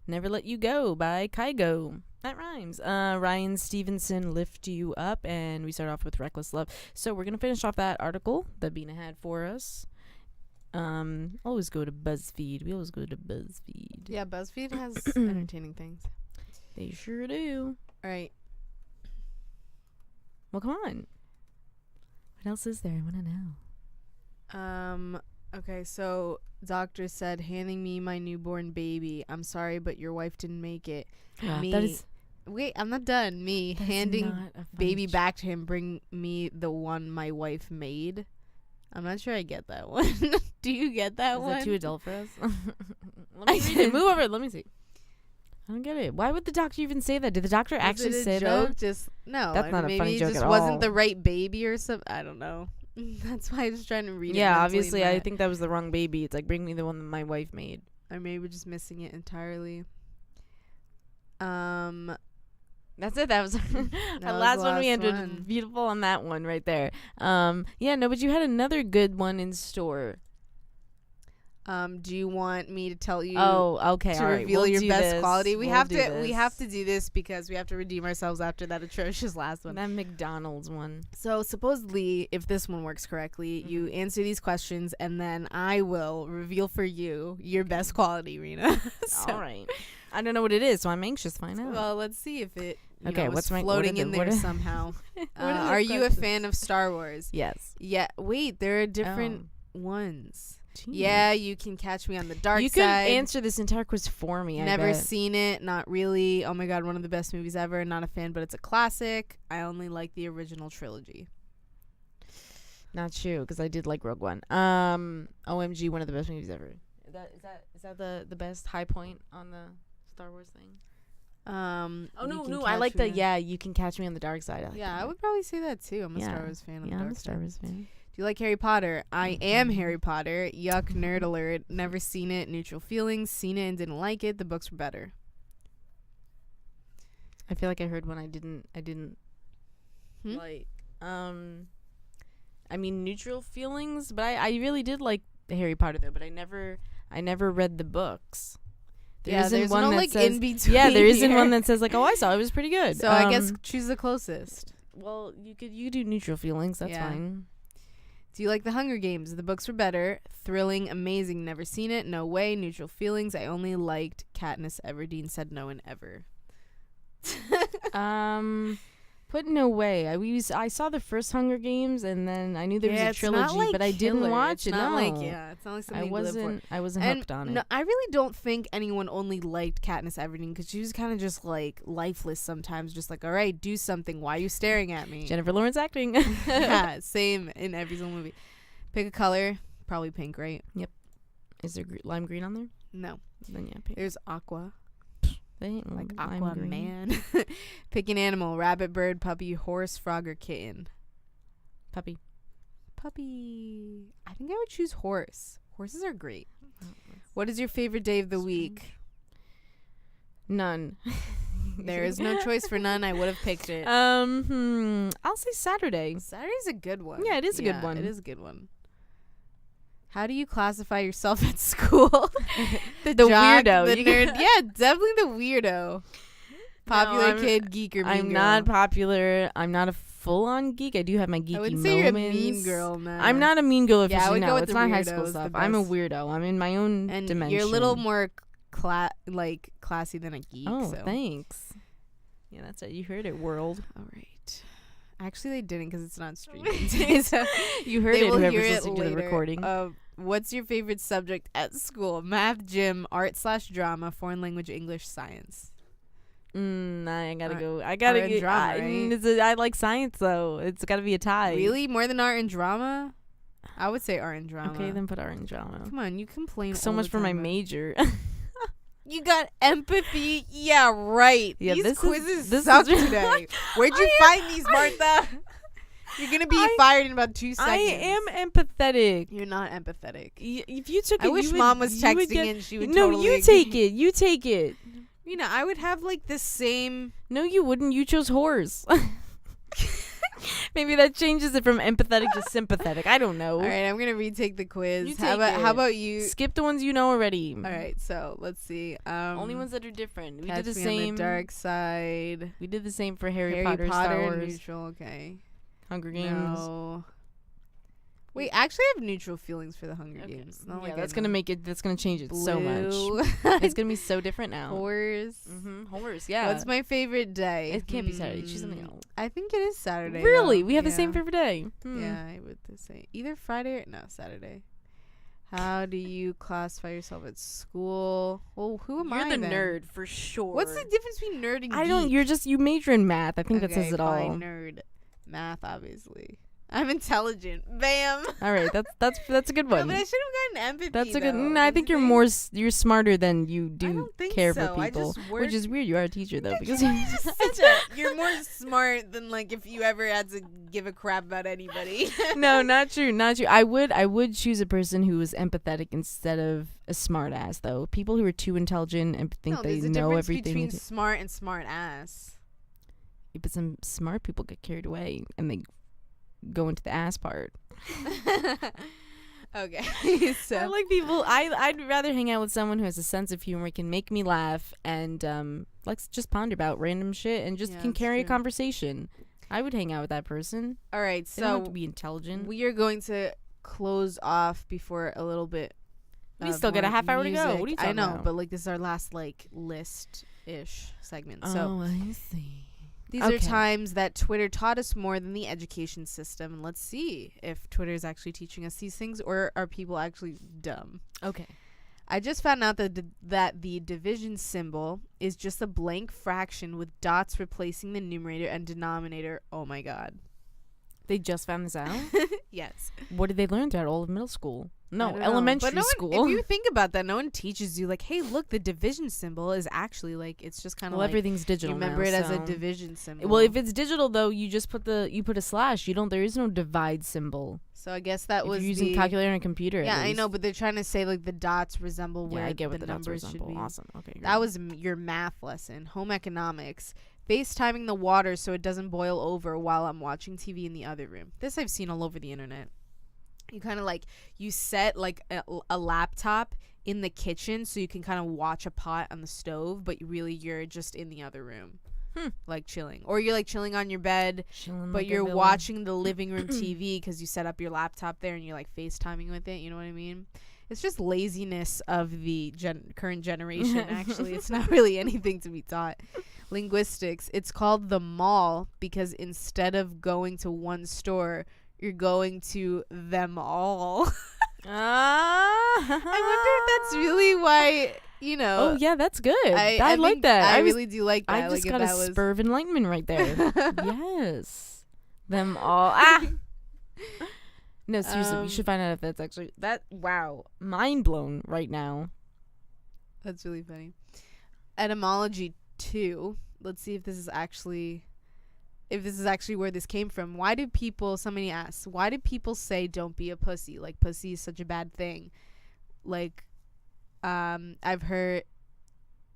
Never Let You Go by Kygo. That rhymes. Ryan Stevenson, Lift You Up, and we start off with Reckless Love. So we're gonna finish off that article that Bina had for us. Always go to BuzzFeed. We always go to BuzzFeed. Yeah, BuzzFeed has entertaining things. They sure do. All right. Well, come on. What else is there? I want to know. Okay, so doctor said, handing me my newborn baby. I'm sorry, but your wife didn't make it. Me. That is Wait, I'm not done. Me that's handing not a funny baby joke. back to him, bring me the one my wife made. I'm not sure I get that one. Do you get that Is one? that too adult for us? Let me read it. Move over. Let me see. I don't get it. Why would the doctor even say that? Did the doctor Was actually it a say joke? that? Just no. That's I not a maybe funny it joke just at wasn't all. the right baby or something. I don't know. That's why I was trying to read it. Yeah, mentally in obviously, my I head. think that was the wrong baby. It's like, bring me the one that my wife made. Or maybe we're just missing it entirely. That's it. That was our was last the one we last ended. one. Beautiful on that one right there. Yeah, no, but you had another good one in store. Do you want me to tell you Oh, okay. to all right. reveal We'll your do best this. quality? We We'll have do to we have this. to do this because we have to redeem ourselves after that atrocious last one. That McDonald's one. So supposedly, if this one works correctly, you answer these questions and then I will reveal for you your best quality, Rena. So- All right. I don't know what it is, so I'm anxious to find out. Well, let's see if it Okay, is what's my- what floating are in the- there what are- somehow. are the Are you a questions? fan of Star Wars? Yes. Yeah. Wait, there are different ones. Jeez. Yeah, you can catch me on the dark You could side. answer this entire quiz for me. Never I bet. seen it. Not really. Oh my god, one of the best movies ever. Not a fan, but it's a classic. I only like the original trilogy. Not true, because I did like Rogue One. OMG, one of the best movies ever. Is that the best high point on the Star Wars thing? Oh I like the you can catch me on the dark side. I like Yeah, that. I would probably say that too. I'm a Yeah. Star Wars fan. On Yeah, the I'm a dark Star side. Wars fan. Do you like Harry Potter? I am Harry Potter. Yuck, nerd alert. Never seen it. Neutral feelings. Seen it and didn't like it. The books were better. I feel like I heard one I didn't Hmm? like. I mean, neutral feelings, but I really did like Harry Potter though. But I never read the books. There isn't there's one no that like says, in between. yeah, there isn't here. one that says like, oh, I saw it was pretty good. So I guess choose the closest. well, you could do neutral feelings. That's Yeah. fine. Do you like The Hunger Games? The books were better. Thrilling, amazing. Never seen it. No way. Neutral feelings. I only liked Katniss Everdeen. Said no and ever. Put no way. I saw the first Hunger Games, and then I knew there was a it's not, trilogy, like, but I didn't killer. watch It's it. not No, like, yeah, it's not like something I you live for. wasn't And hooked on it. no, I really don't think anyone only liked Katniss Everdeen because she was kind of just like lifeless sometimes. Just like, all right, do something. Why are you staring at me? Jennifer Lawrence acting. Yeah, same in every single movie. Pick a color. Probably pink, right? Is there lime green on there? No. Then yeah, pink. There's aqua. They ain't Like lime green. Aquaman. Pick an animal. Rabbit, bird, puppy, horse, frog, or kitten. Puppy. Puppy. I think I would choose horse. Horses are great. What is your favorite day of the week? None. There is no choice for none. I would have picked it. I'll say Saturday. Saturday's a good one. Yeah, it is a good one. It is a good one. How do you classify yourself at school? The jock, weirdo. the You nerd. can- Yeah, definitely the weirdo. Popular I'm- kid, geek, or mean I'm girl. not popular. I'm not a full-on geek. I do have my geeky I wouldn't say you're a moments. mean girl, man. I'm not a mean girl Yeah, I would officially. go No, with it's the not high weirdo school is the stuff. I'm a best. weirdo. I'm in my own And dimension. you're a little more classy than a geek. Oh, so. thanks. Yeah, that's it. You heard it, world. All right. Actually, they didn't because it's not streaming. today, so You heard they it. will Whoever's hear it listening to the later. recording. What's your favorite subject at school? Math, gym, art/drama, foreign language, English, science. I gotta Art- go. I gotta art and get. drama, right? I like science though. It's gotta be a tie. Really? More than art and drama? I would say art and drama. Okay, then put art and drama. Come on, you complain So all much the for my time about- major. You got empathy? Yeah, right. Yeah, These this is- quizzes this suck is- today. Where'd you find these, Martha? You're going to be fired in about 2 seconds. I am empathetic. You're not empathetic. If you took it, I wish you would, Mom was you would texting get, and she would No, totally you agree. take it. You take it. You know, I would have like the same. No, you wouldn't. You chose horse. Maybe that changes it from empathetic to sympathetic. I don't know. All right, I'm gonna retake the quiz. You How take about it. you? Skip the ones you know already. All right, so let's see. Only ones that are different. We Catch did the Me same. on the Dark Side. We did the same for Harry Potter, Potter, Star Wars, neutral. Okay. Hunger Games. No. Wait, actually, I have neutral feelings for the Hunger Okay. Games. Not Yeah, like that's I gonna know. make it. That's gonna change it so much. Blue. It's gonna be so different now. Horse. Horse. Yeah. What's my favorite day? It can't be Saturday. Choose something else. I think it is Saturday. Really? though. We have the same Yeah. favorite day. Yeah, I would say either Friday or no Saturday. How do you classify yourself at school? Well, who am You're I? the then? nerd for sure. What's the difference between nerd and I don't. geek? You're just. You major in math. I think that says it all. fine, nerd, math, obviously. I'm intelligent. Bam. All right. That's a good No, one. but I should have gotten empathy. That's a good. though, I don't think you you're think? more. You're smarter than you I do don't think care so. for I people. just Which is weird. You are a teacher though, because You're more smart than like if you ever had to give a crap about anybody. no, not true, not true. I would choose a person who was empathetic instead of a smart ass though. People who are too intelligent and think no, they there's a know difference everything. between smart and smart ass. But some smart people get carried away and they go into the ass part. Okay, so I like people. I'd rather hang out with someone who has a sense of humor, can make me laugh, and let's just ponder about random shit and just Yeah, can that's carry a true. conversation. I would hang out with that person. all right, They don't have so to be intelligent. we are going to close off before a little bit. We of still got a more half hour to go. music. What are you I talking know, about? but like this is our last like list-ish segment. So I see. these are Okay. times that Twitter taught us more than the education system, and let's see if Twitter is actually teaching us these things or are people actually dumb. Okay. I just found out that the division symbol is just a blank fraction with dots replacing the numerator and denominator. Oh my god. They just found this out. Yes. What did they learn throughout all of middle school? I No, don't know. elementary But no one- school. If you think about that, no one teaches you like, hey, look, the division symbol is actually like it's just kind of Well, like everything's you digital. remember now, it as a so- division symbol. Well, if it's digital though, you just put a slash. You don't. There is no divide symbol. so I guess that If was you're using the calculator and computer. Yeah, at I least. know, but they're trying to say like the dots resemble Yeah, where I get what the the dots numbers should resemble. be. Awesome. Okay. That great. was your math lesson. Home economics. FaceTiming the water so it doesn't boil over while I'm watching TV in the other room. This I've seen all over the internet. You kind of like, you set like a laptop in the kitchen so you can kind of watch a pot on the stove, but really you're just in the other room. Like chilling. Or you're like chilling on your bed, Chilling but like a you're villain. watching the living room TV because you set up your laptop there and you're like FaceTiming with it. You know what I mean? It's just laziness of the current generation, actually. It's not really anything to be taught. Linguistics. It's called the mall because instead of going to one store, you're going to them all. Ah. I wonder if that's really why, you know. Oh yeah, that's good. I like think that. I was- really do like that. I just like got if a that was spur of enlightenment right there. Yes. Them all. Ah. No, seriously, we should find out if that's actually that. Wow, mind blown right now. That's really funny. Etymology 2. Let's see if this is actually where this came from. Why do people, somebody asks, why do people say don't be a pussy? Like pussy is such a bad thing. Like I've heard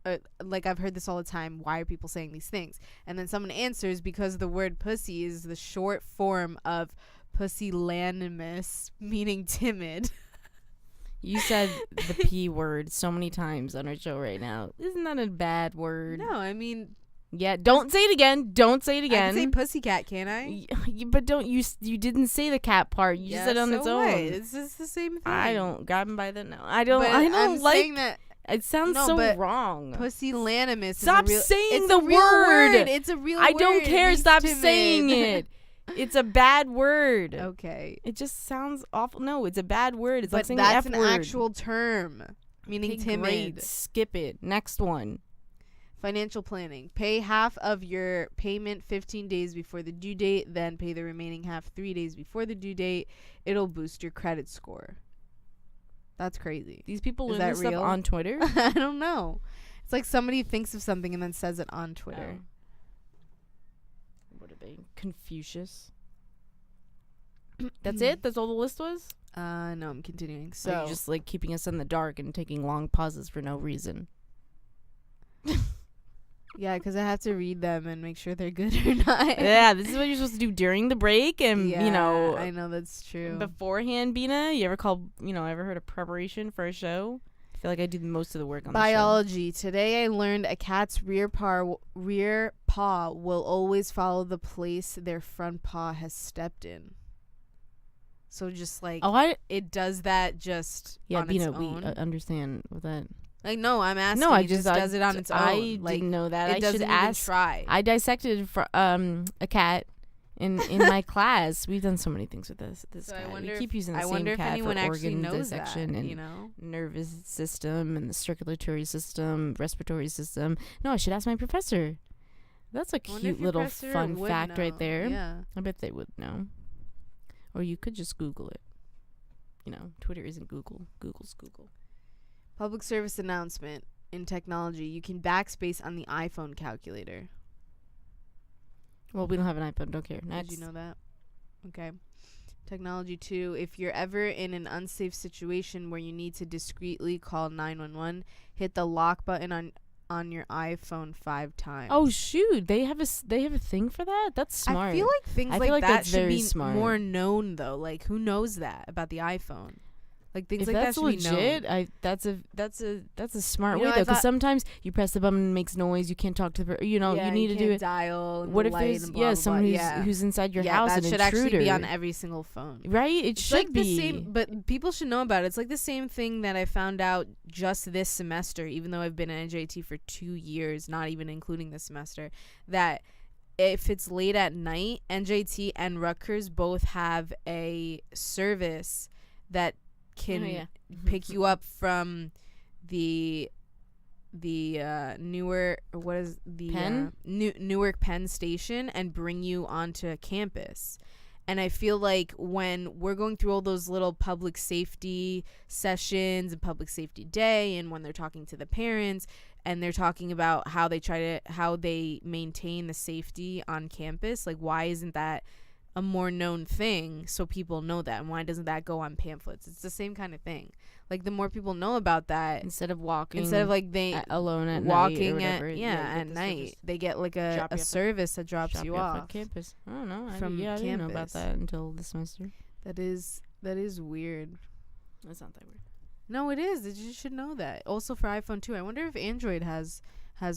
this all the time. Why are people saying these things? And then someone answers because the word pussy is the short form of pusillanimous, meaning timid. You said the P word so many times on our show right now. Isn't that a bad word? No, I mean, Yeah, don't say it again. Don't say it I again. can say pussycat, can't I? But don't you didn't say the cat part. You just said it on its own. It's just the same thing. I don't grab him by the no. I don't. But I don't I'm like. saying that It sounds No, so but wrong. pusillanimous. Stop is a real, saying it's the a real word. It's a real I word. don't It care. means Stop timid. saying it. It's a bad word. Okay, It just sounds awful. No, it's a bad word. It's like but saying that's the an F word. actual term meaning Okay, timid. great. Skip it. Next one. Financial planning. Pay half of your payment 15 days before the due date, then pay the remaining half 3 days before the due date. It'll boost your credit score. That's crazy. These people Is learn that this stuff real? on Twitter. I don't know. It's like somebody thinks of something and then says it on Twitter. What are they? Confucius. That's it? That's all the list was? No, I'm continuing. So So you just like keeping us in the dark and taking long pauses for no reason. Yeah, because I have to read them and make sure they're good or not. Yeah, this is what you're supposed to do during the break, and Yeah, you know, I know that's true. beforehand. Bina, you ever heard of preparation for a show? I feel like I do most of the work on Biology. Today I learned a cat's rear paw will always follow the place their front paw has stepped in. So just like the show. it does that just on Bina, its own. we understand what that. Like no, I'm asking. No, I it just does it on its own. I like, didn't know that. It I doesn't should even ask. try. I dissected a cat in my class. We've done so many things with this So cat. I wonder We keep if- using the I same wonder if cat anyone for actually organ knows that, dissection and you know? nervous system and the circulatory system, respiratory system. No, I should ask my professor. That's a I wonder if cute your little professor fun would fact right know. there. Yeah. I bet they would know. Or you could just Google it. You know, Twitter isn't Google. Google's Google. Public service announcement in technology. You can backspace on the iPhone calculator. Well, we don't have an iPhone. Don't care. Next. Did you know that? Okay. Technology 2. If you're ever in an unsafe situation where you need to discreetly call 911, hit the lock button on your iPhone 5 times. Oh shoot! They have a thing for that. That's smart. I feel like things I feel like like that that's should very be smart. more known though. Like who knows that about the iPhone? Like things if like that that's should legit, be known. that's a smart You know, way I though. Because thought- sometimes you press the button and it makes noise. You can't talk to the you need to do can't it. dial. And What the if light there's and blah, blah, someone blah. who's inside your yeah, house, that an should intruder, actually be on every single phone. right? It It's should like be the same, but people should know about it. It's like the same thing that I found out just this semester, even though I've been at NJT for 2 years, not even including this semester, that if it's late at night, NJT and Rutgers both have a service that can Oh, yeah. pick you up from the Newark Penn? Newark Penn Station and bring you onto campus. And I feel like when we're going through all those little public safety sessions and public safety day, and when they're talking to the parents and they're talking about how they maintain the safety on campus, like why isn't that a more known thing so people know that, and why doesn't that go on pamphlets? It's the same kind of thing. Like the more people know about that, instead of walking, like they alone at night or walking whatever, at get the night, service. they get like Drop a you off at- service that drops Drop you off off. at campus. I don't know. From I didn't know about campus. that until this semester. That is weird. That's not that weird. No, it is. You should know that. Also for iPhone too. I wonder if Android has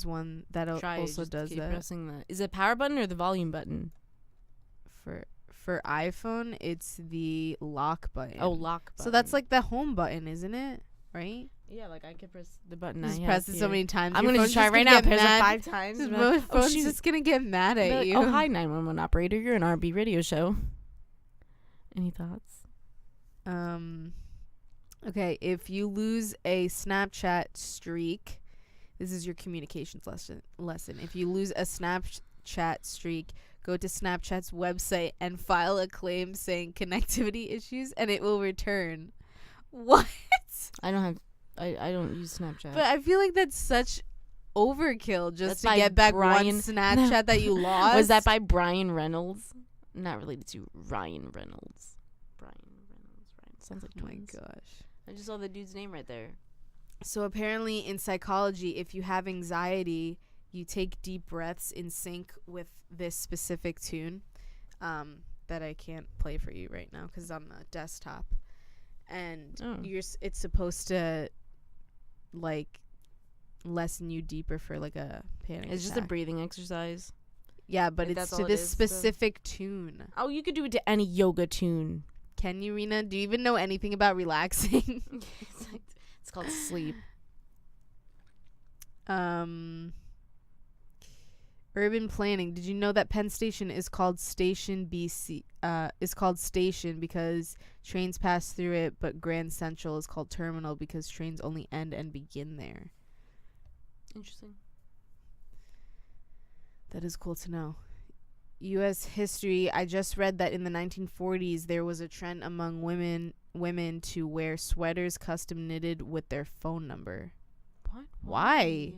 one that Try also just does keep that. pressing the. Is it power button or the volume button? For iPhone, it's the lock button. Oh, lock button. So that's like the home button, isn't it? Right? yeah, like I could press the button. Just I press have it so here. many times. I'm your gonna phone's just try just right gonna now. get Press it mad. 5 times. Just and my be like, phone's shoot. just gonna get mad at Be like, you. oh, hi, 911 operator. You're an RB radio show. Any thoughts? Okay, if you lose a Snapchat streak, this is your communications lesson. If you lose a Snapchat streak, go to Snapchat's website and file a claim saying connectivity issues, and it will return. What? I don't use Snapchat. But I feel like that's such overkill just That's to by get back Brian- one Snapchat that you lost. Was that by Brian Reynolds? Not related to Ryan Reynolds. Brian sounds like Oh my twins. gosh. I just saw the dude's name right there. So apparently in psychology, if you have anxiety, you take deep breaths in sync with this specific tune that I can't play for you right now because it's on the desktop. And it's supposed to like lessen you deeper for like a panic It's just a attack. breathing exercise. Yeah, but Like, it's that's to all it this is, specific tune. Oh, you could do it to any yoga tune. Can you, Rena? Do you even know anything about relaxing? It's called sleep. Urban planning. Did you know that Penn Station is called Station BC? Is called Station because trains pass through it, but Grand Central is called Terminal because trains only end and begin there. Interesting. That is cool to know. U.S. history. I just read that in the 1940s there was a trend among women to wear sweaters custom knitted with their phone number. What? Why?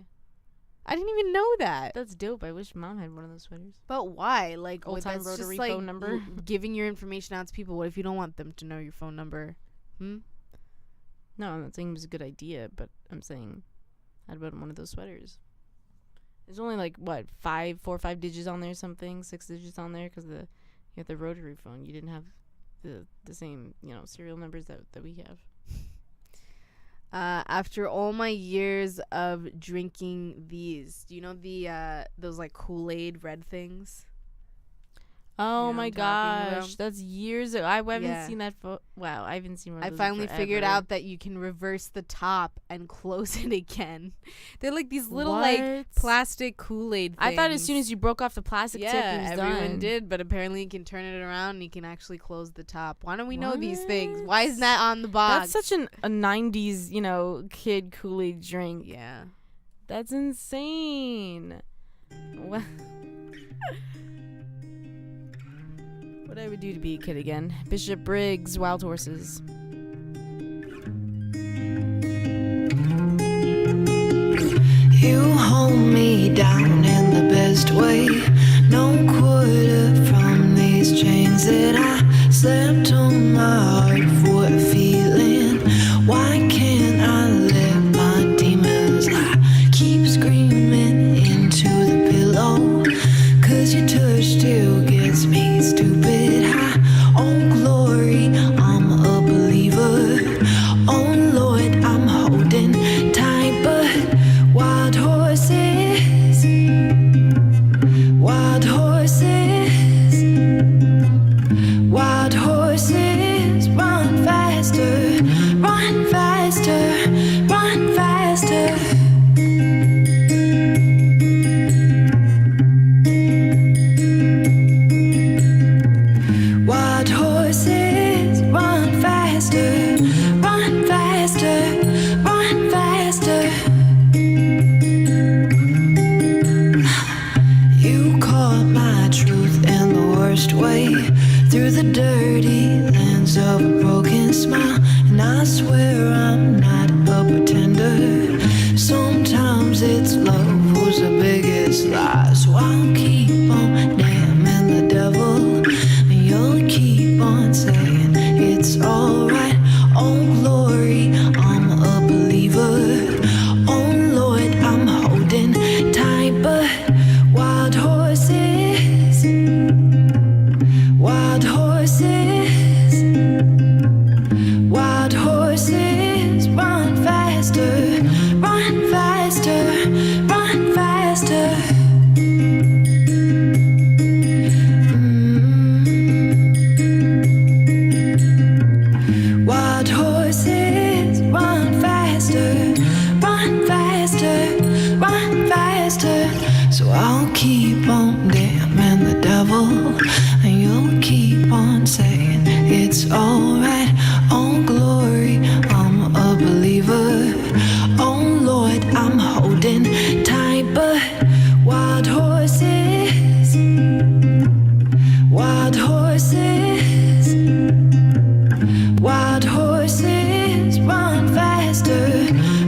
I didn't even know that. That's dope. I wish mom had one of those sweaters. But why? Like, Old-time that's just rotary like phone number? giving your information out to people. What if you don't want them to know your phone number? No, I'm not saying it was a good idea, but I'm saying I'd put one of those sweaters. There's only like what 4 or 5 digits on there, something 6 digits on there, because you have the rotary phone. You didn't have the same serial numbers that we have. After all my years of drinking these, do you know those like Kool-Aid red things? Oh You know my what I'm talking gosh, about? that's years ago. I haven't Yeah. seen that. Wow, I haven't seen one. Of I those finally figured forever. out that you can reverse the top and close it again. They're like these little What? like plastic Kool-Aid things. I thought as soon as you broke off the plastic tip, it was everyone done. did, but apparently you can turn it around and you can actually close the top. Why don't we know these things? Why isn't that on the box? That's such a 90s, kid Kool-Aid drink. Yeah. That's insane. What? What I would do to be a kid again. Bishop Briggs, Wild Horses. You hold me down in the best way. No quarter from these chains that I slept on my heart for a feeling. Why can't I let my demons lie? Keep screaming into the pillow, 'cause your touch still gets me stupid high. Oh glory, I'm a believer. Oh Lord, I'm holding tight, but wild horses, wild horses, wild horses, run faster, run faster, run faster. Wild horses, run faster, run faster, run faster. You caught my truth in the worst way, through the dirty lens of a broken smile. And I swear I'm not a pretender. Sometimes it's love who's the biggest lie. So I'll keep on damning the devil, and you'll keep on saying it's alright. Oh glory, I'm a believer. Oh Lord, I'm holding tight, but wild horses, wild horses, wild horses, run faster, run faster, run faster. Wild horses, run faster, run faster, run faster. So I'll keep on damning the devil, and you'll keep on saying it's alright. Oh glory, I'm a believer. Oh Lord, I'm holding tight, but wild horses, wild horses, wild horses, run faster,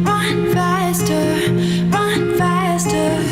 run faster, run faster.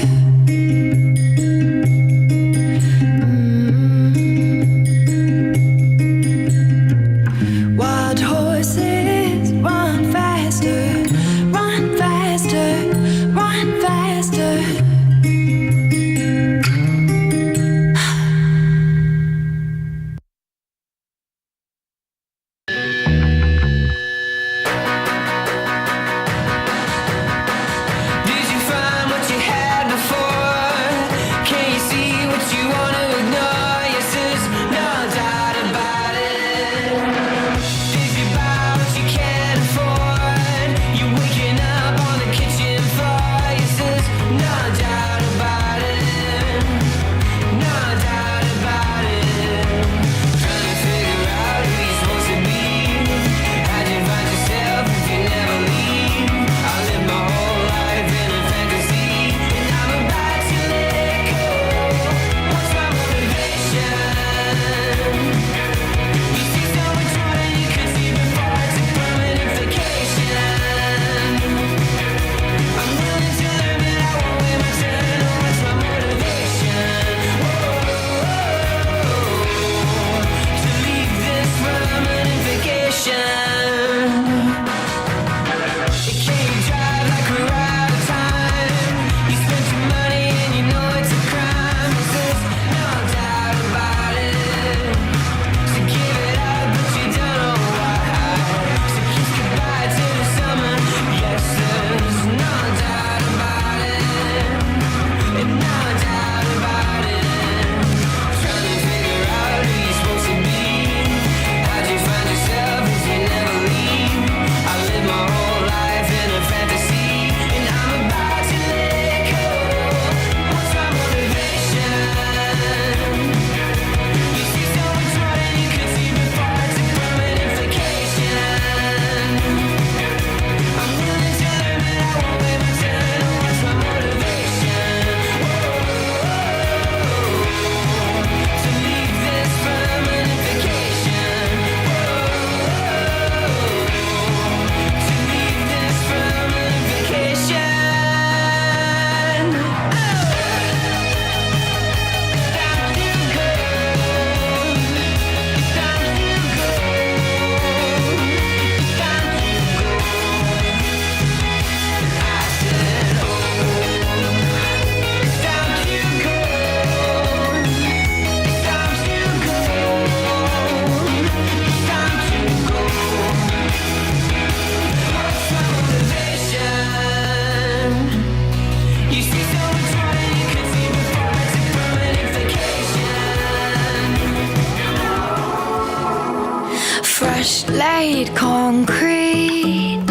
laid concrete,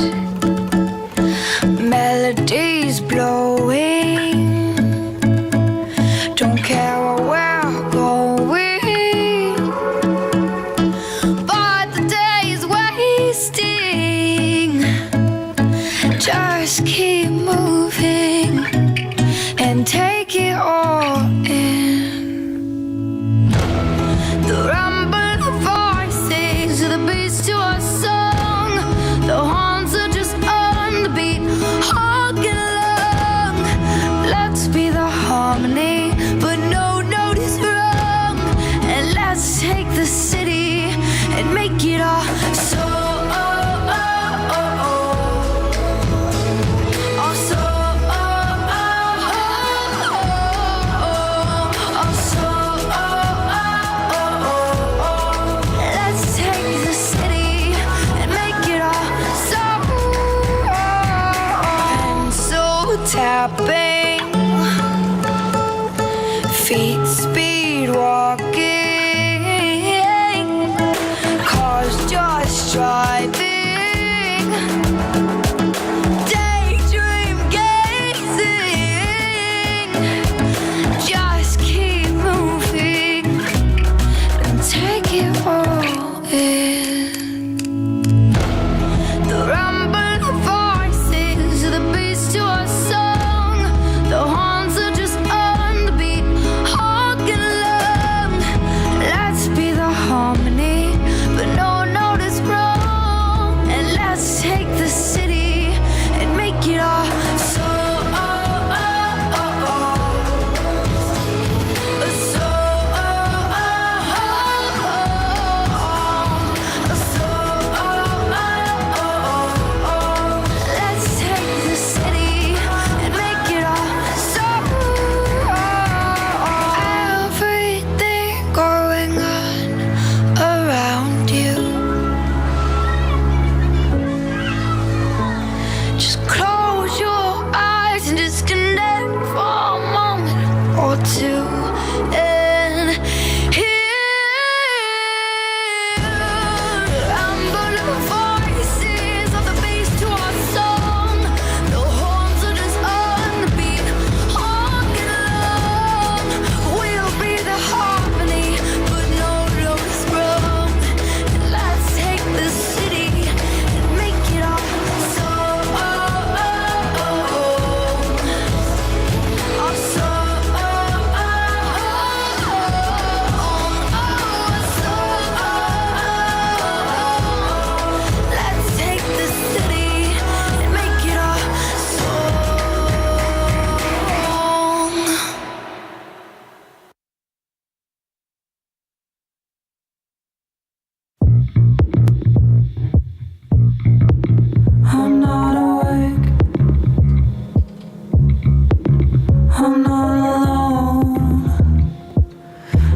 melodies blowing. Don't care where we're going, but the day is wasting. Just keep moving and take it all in. The rumble of voices, the beats to our song. The horns are just on the beat, hugging along. Let's be the harmony, but no note is wrong. And let's take the city and make it all so. Tapping, feet speed walking, cars just driving, daydream gazing. Just keep moving and take it all in. The rumble of voices, the beats to our song. The horns are just on the beat, hugging along. Let's be the harmony, but no note is wrong. And let's take the city and make it all so. Let's take the city and make it all so. Everything going on around you. Just close your eyes and disconnect for a moment or two and hear the rumble of voices of the bass to our song. The horns are just on the beat, hugging along. We'll be the harmony, but no note is wrong. And let's take the city and make it all so. Let's take the city and make it all song. I'm not awake. I'm not alone.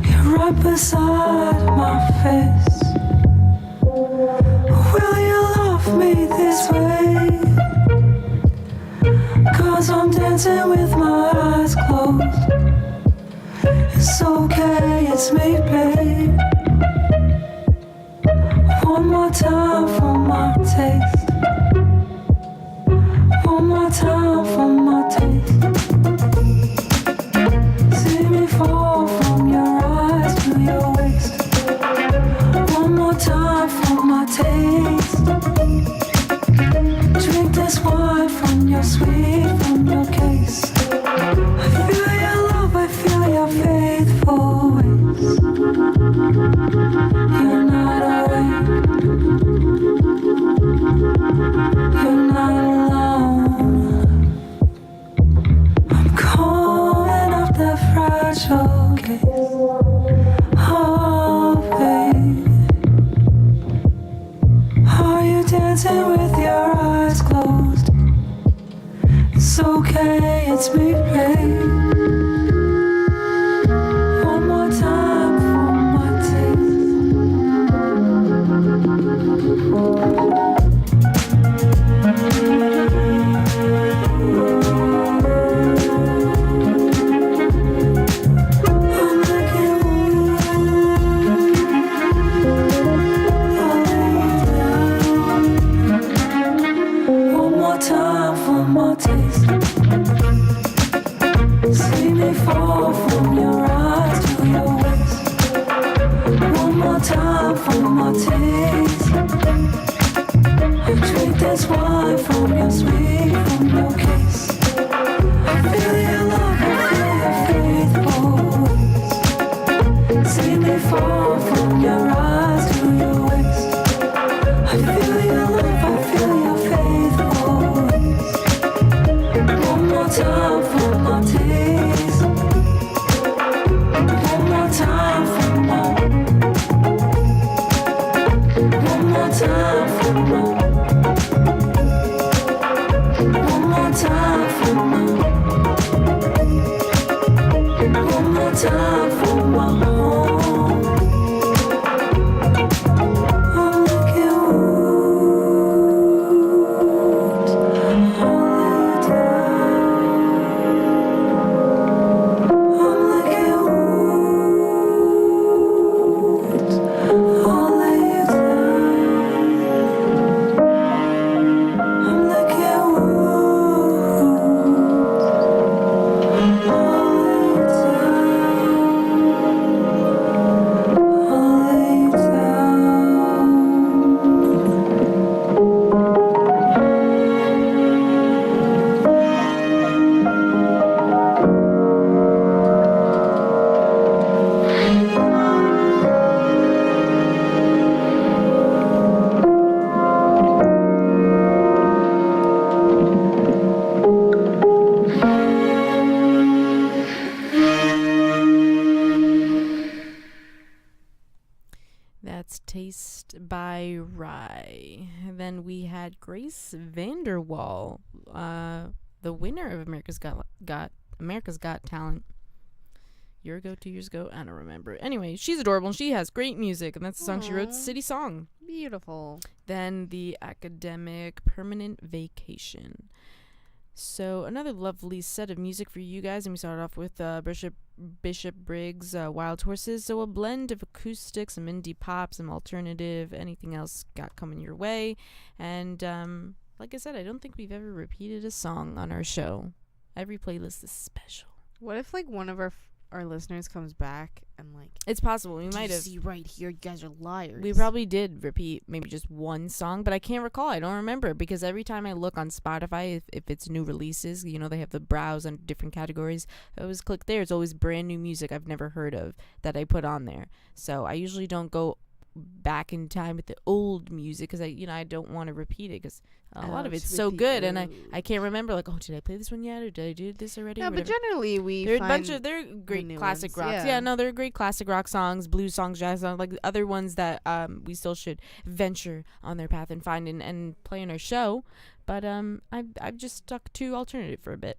You're right beside my face. Will you love me this way? 'Cause I'm dancing with my eyes closed. It's okay, it's me, babe. One more time for my taste. One more time for my taste. See me fall from your eyes to your waist. One more time for my taste. Drink this wine from your sweet, from your case. I feel your love, I feel your faithful ways. You're not awake. You're not alone. I'm calling up the fragile case. Oh, babe. Are you dancing with your eyes closed? It's okay, it's me, babe. One more time for my taste. I'm looking time for my home. I'm looking woods all the time. I'm looking woods all the time. I'm looking woods all the That's Taste by Rye. Then we had Grace Vanderwall, the winner of America's Got Talent. Year ago, 2 years ago, I don't remember. Anyway, she's adorable and she has great music, and that's the song she wrote, Aw. City Song. Beautiful. Then the Academic Permanent Vacation. So another lovely set of music for you guys, and we started off with Bishop Briggs' Wild Horses. So a blend of acoustic, some indie pop, some alternative, anything else got coming your way. And like I said, I don't think we've ever repeated a song on our show. Every playlist is special. What if like one of our listeners comes back and like, It's possible. We might have. see right here, you guys are liars. We probably did repeat maybe just one song, but I can't recall. I don't remember, because every time I look on Spotify, if it's new releases, you know, they have the browse on different categories. I always click there. It's always brand new music I've never heard of that I put on there. So I usually don't go back in time with the old music, because I don't want to repeat it, because a lot of it's so good, and I can't remember, like, oh, did I play this one yet, or did I do this already? Yeah, or but whatever. generally we They're a find bunch of they're great new classic ones, rocks. yeah. Yeah, no, they're great classic rock songs, blues songs, jazz songs, like other ones that we still should venture on their path and find and play in our show. But I've just stuck to alternative for a bit.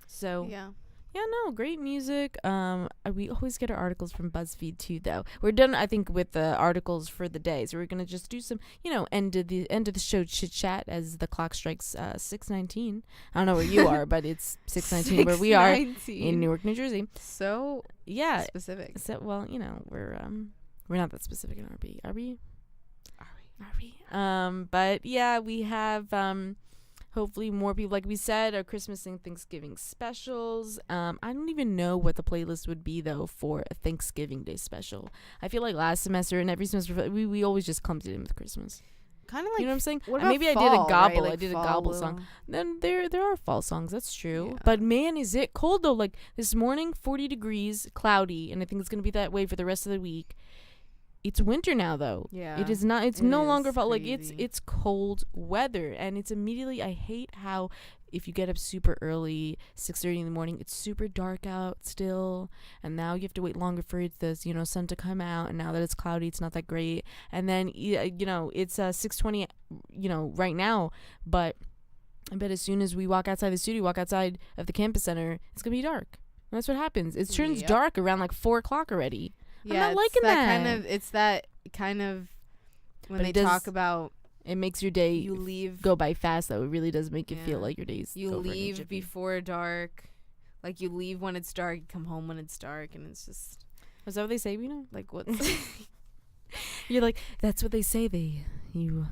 So yeah. yeah, no, great music. We always get our articles from BuzzFeed too, though. We're done, I think, with the articles for the day. So we're gonna just do some, end of the show chit chat as the clock strikes 6:19. I don't know where you are, but it's 6:19 where we are in Newark, New Jersey. So Yeah. specific. So we're not that specific in RB. Are we? But yeah, we have hopefully more people, like we said, our Christmas and Thanksgiving specials. I don't even know what the playlist would be though for a Thanksgiving Day special. I feel like last semester and every semester we always just clumped it in with Christmas. Kind of like, You know what I'm saying? what Maybe about I did a fall, gobble. right? I Like did a fall gobble will- song. Then there are fall songs. That's true. Yeah. But man, is it cold though? Like this morning, 40 degrees, cloudy, and I think it's gonna be that way for the rest of the week. It's winter now though. Yeah. It is not. It's It no is longer fall. Like crazy. it's cold weather, and it's immediately. I hate how if you get up super early, 6:30 in the morning, it's super dark out still, and now you have to wait longer for the sun to come out. And now that it's cloudy, it's not that great. And then it's 6:20, right now, but I bet as soon as we walk outside the studio, walk outside of the campus center, it's gonna be dark. And that's what happens. It turns Yep. dark around like 4:00 already. Yeah, not it's liking that. It's that kind of when But they it does- talk about It makes your day you leave go by fast, though. It really does make you feel Yeah. like your days you go over in a leave jiffy. before dark. Like you leave when it's dark, you come home when it's dark, and it's just Is that what they say? like what's You're like, that's what they say. You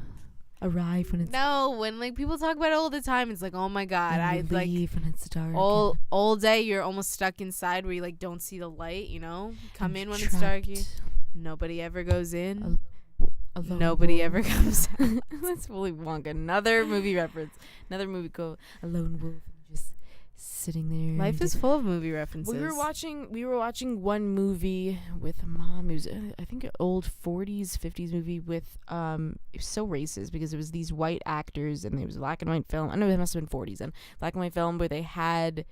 arrive when it's no, when like people talk about it all the time, it's like, oh my god, and I you like leave when it's dark. all day you're almost stuck inside where you like don't see the light, come and in you're when it's dark, trapped nobody ever goes in, alone. nobody ever comes out. That's Willy Wonka. Another movie reference. Another movie called A Lone Wolf, just sitting there. Life and is full of movie references. We were watching one movie with mom. It was I think an old 40s 50s movie with it was so racist because it was these white actors and it was a black and white film. I know it must have been 40s then. Black and white film where they had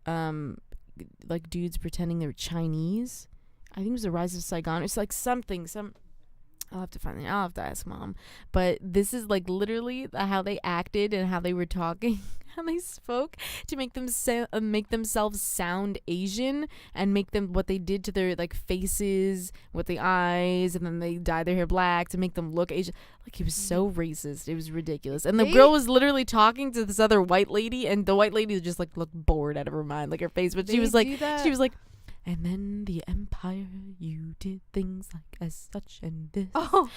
like dudes pretending they were Chinese. I think it was The Rise of Saigon. It's like some I'll have to ask Mom. But this is like literally how they acted and how they were talking, how they spoke to make them make themselves sound Asian and make them what they did to their like faces with the eyes, and then they dyed their hair black to make them look Asian. Like, it was so racist. It was ridiculous. And the girl was literally talking to this other white lady, and the white lady just like looked bored out of her mind, like her face. But she was like, and then the empire, you did things like as such and this. Oh.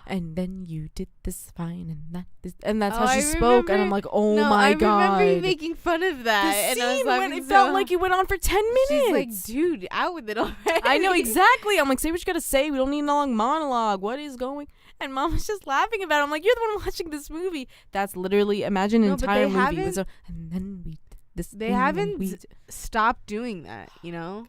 And then you did this fine and that this. And that's how she spoke. And I'm like, my God. I remember you making fun of that. The and I was scene like, when it felt like it went on for 10 minutes. She's like, dude, out with it already. I know, exactly. I'm like, say what you got to say. We don't need a long monologue. What is going? And Mom was just laughing about it. I'm like, you're the one watching this movie. That's literally, imagine an entire movie. And then we did this. They haven't stopped doing that, you know?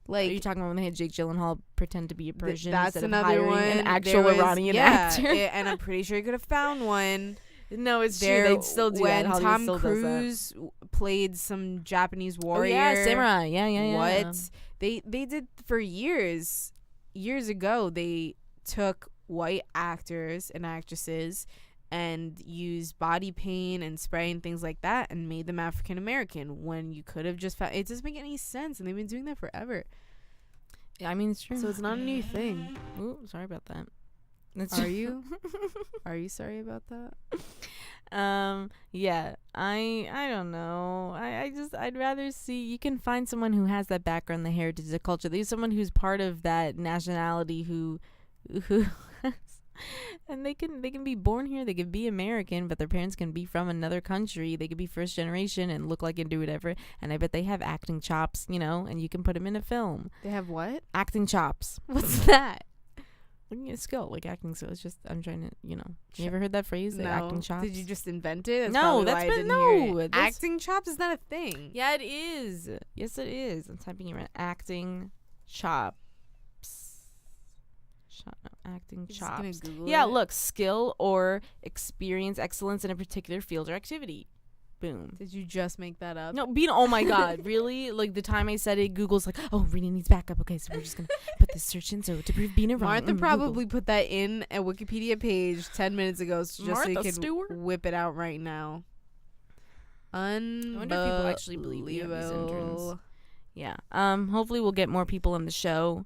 Like, are you talking about when they had Jake Gyllenhaal pretend to be a Persian? That's instead another of hiring one. An actual Iranian actor. And I'm pretty sure you could have found one. No, it's true. They'd still do when that. When Tom Cruise played some Japanese warrior. Oh, yeah, samurai. Yeah. What? They did for years. Years ago, they took white actors and actresses and used body paint and spray and things like that and made them African American when you could have just found it. Doesn't make any sense, and they've been doing that forever. Yeah, I mean, it's true. So it's not a new thing. Ooh, sorry about that. Are you? Are you sorry about that? Yeah, I don't know. I'd rather see, you can find someone who has that background, the heritage, the culture. There's someone who's part of that nationality who and they can be born here, they can be American, but their parents can be from another country. They could be first generation and look like and do whatever. And I bet they have acting chops, you know, and you can put them in a film. They have what? Acting chops. What's that? Looking at skill, like acting skill. It's just, I'm trying to, you know. You ever heard that phrase? No. Acting chops? Did you just invent it? No, that's been, no. Acting chops is not a thing. Yeah, it is. Yes, it is. I'm typing it right. Acting chops. Acting chops. Yeah, look, skill or experience, excellence in a particular field or activity. Boom. Did you just make that up? No, oh my God, really? Like, the time I said it, Google's like, oh, Rena needs backup. Okay, so we're just going to put this search in, so to prove Bina wrong. Martha probably put that in a Wikipedia page 10 minutes ago just Martha so you could Stewart? whip it out right now. I wonder if people actually believe we have these interns. Yeah. Hopefully we'll get more people on the show.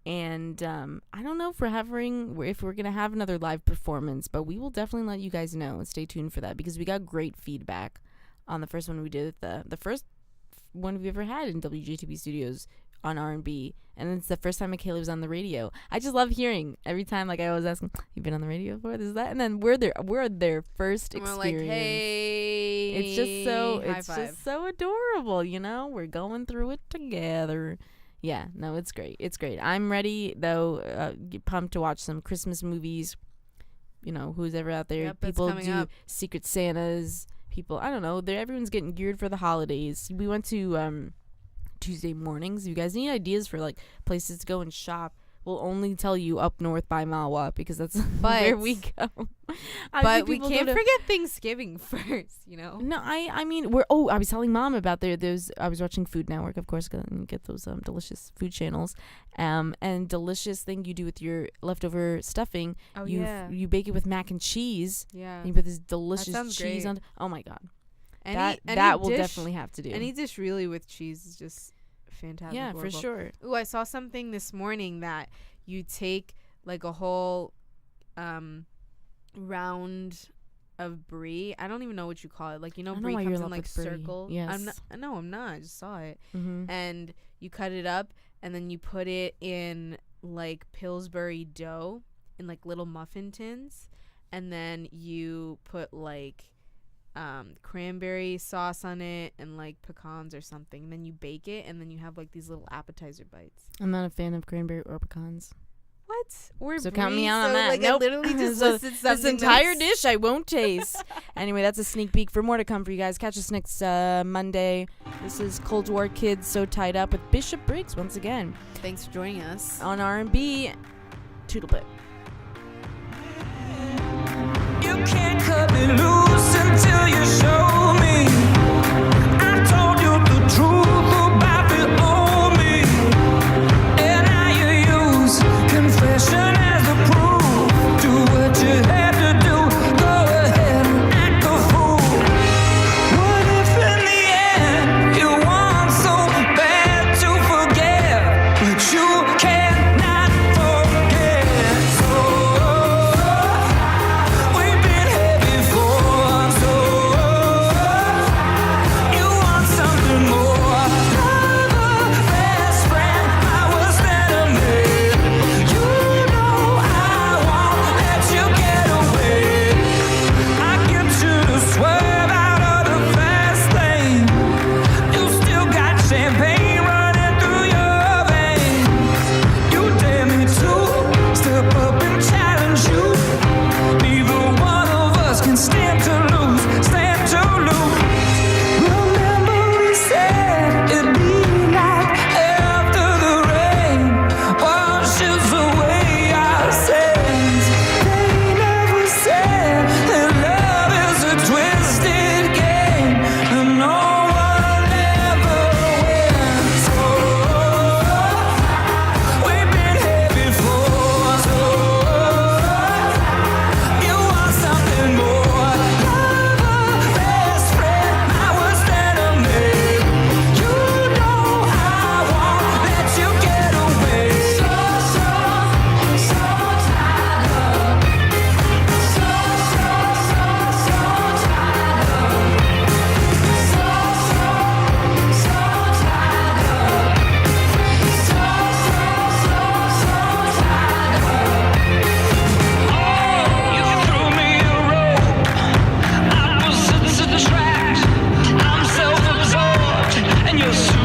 And I don't know if we're gonna have another live performance, but we will definitely let you guys know. Stay tuned for that, because we got great feedback on the first one we did, the first one we've ever had in WJTB Studios on R&B, and it's the first time Michaela was on the radio. I just love hearing every time. Like, I always ask them, "You've been on the radio before? This is that," and then we're their first experience. We're like, hey, it's just so adorable. You know, we're going through it together. Yeah, no, it's great. It's great. I'm ready, though, pumped to watch some Christmas movies. You know, who's ever out there. Yep, people do Secret Santas. People, I don't know. Everyone's getting geared for the holidays. We went to Tuesday mornings. You guys need ideas for, like, places to go and shop? We'll only tell you up north by Malwa, because that's where we go. But we can't forget Thanksgiving first, you know? No, I mean, I was telling Mom about I was watching Food Network, of course, get those delicious food channels. And delicious thing you do with your leftover stuffing, you bake it with mac and cheese. Yeah. And you put this delicious cheese on. Oh my God. That will definitely have to do. Any dish really with cheese is just fantastic. Yeah, for sure. Ooh, I saw something this morning that you take like a whole round of brie. I don't even know what you call it. Like, you know, brie comes in like circle. Yes. I'm not. I just saw it. Mm-hmm. And you cut it up, and then you put it in like Pillsbury dough in like little muffin tins, and then you put like cranberry sauce on it and like pecans or something, and then you bake it, and then you have like these little appetizer bites. I'm not a fan of cranberry or pecans. What? Or so brie, count me out on that. Like, nope. I literally just so listed something. This entire dish I won't taste. Anyway, that's a sneak peek for more to come for you guys. Catch us next Monday. This is Cold War Kids So Tied Up with Bishop Briggs once again. Thanks for joining us on R&B. Toodlepip. You can't cut me loose until you show me. I told you the truth about the old me, and now you use confession as the proof. and you'll soon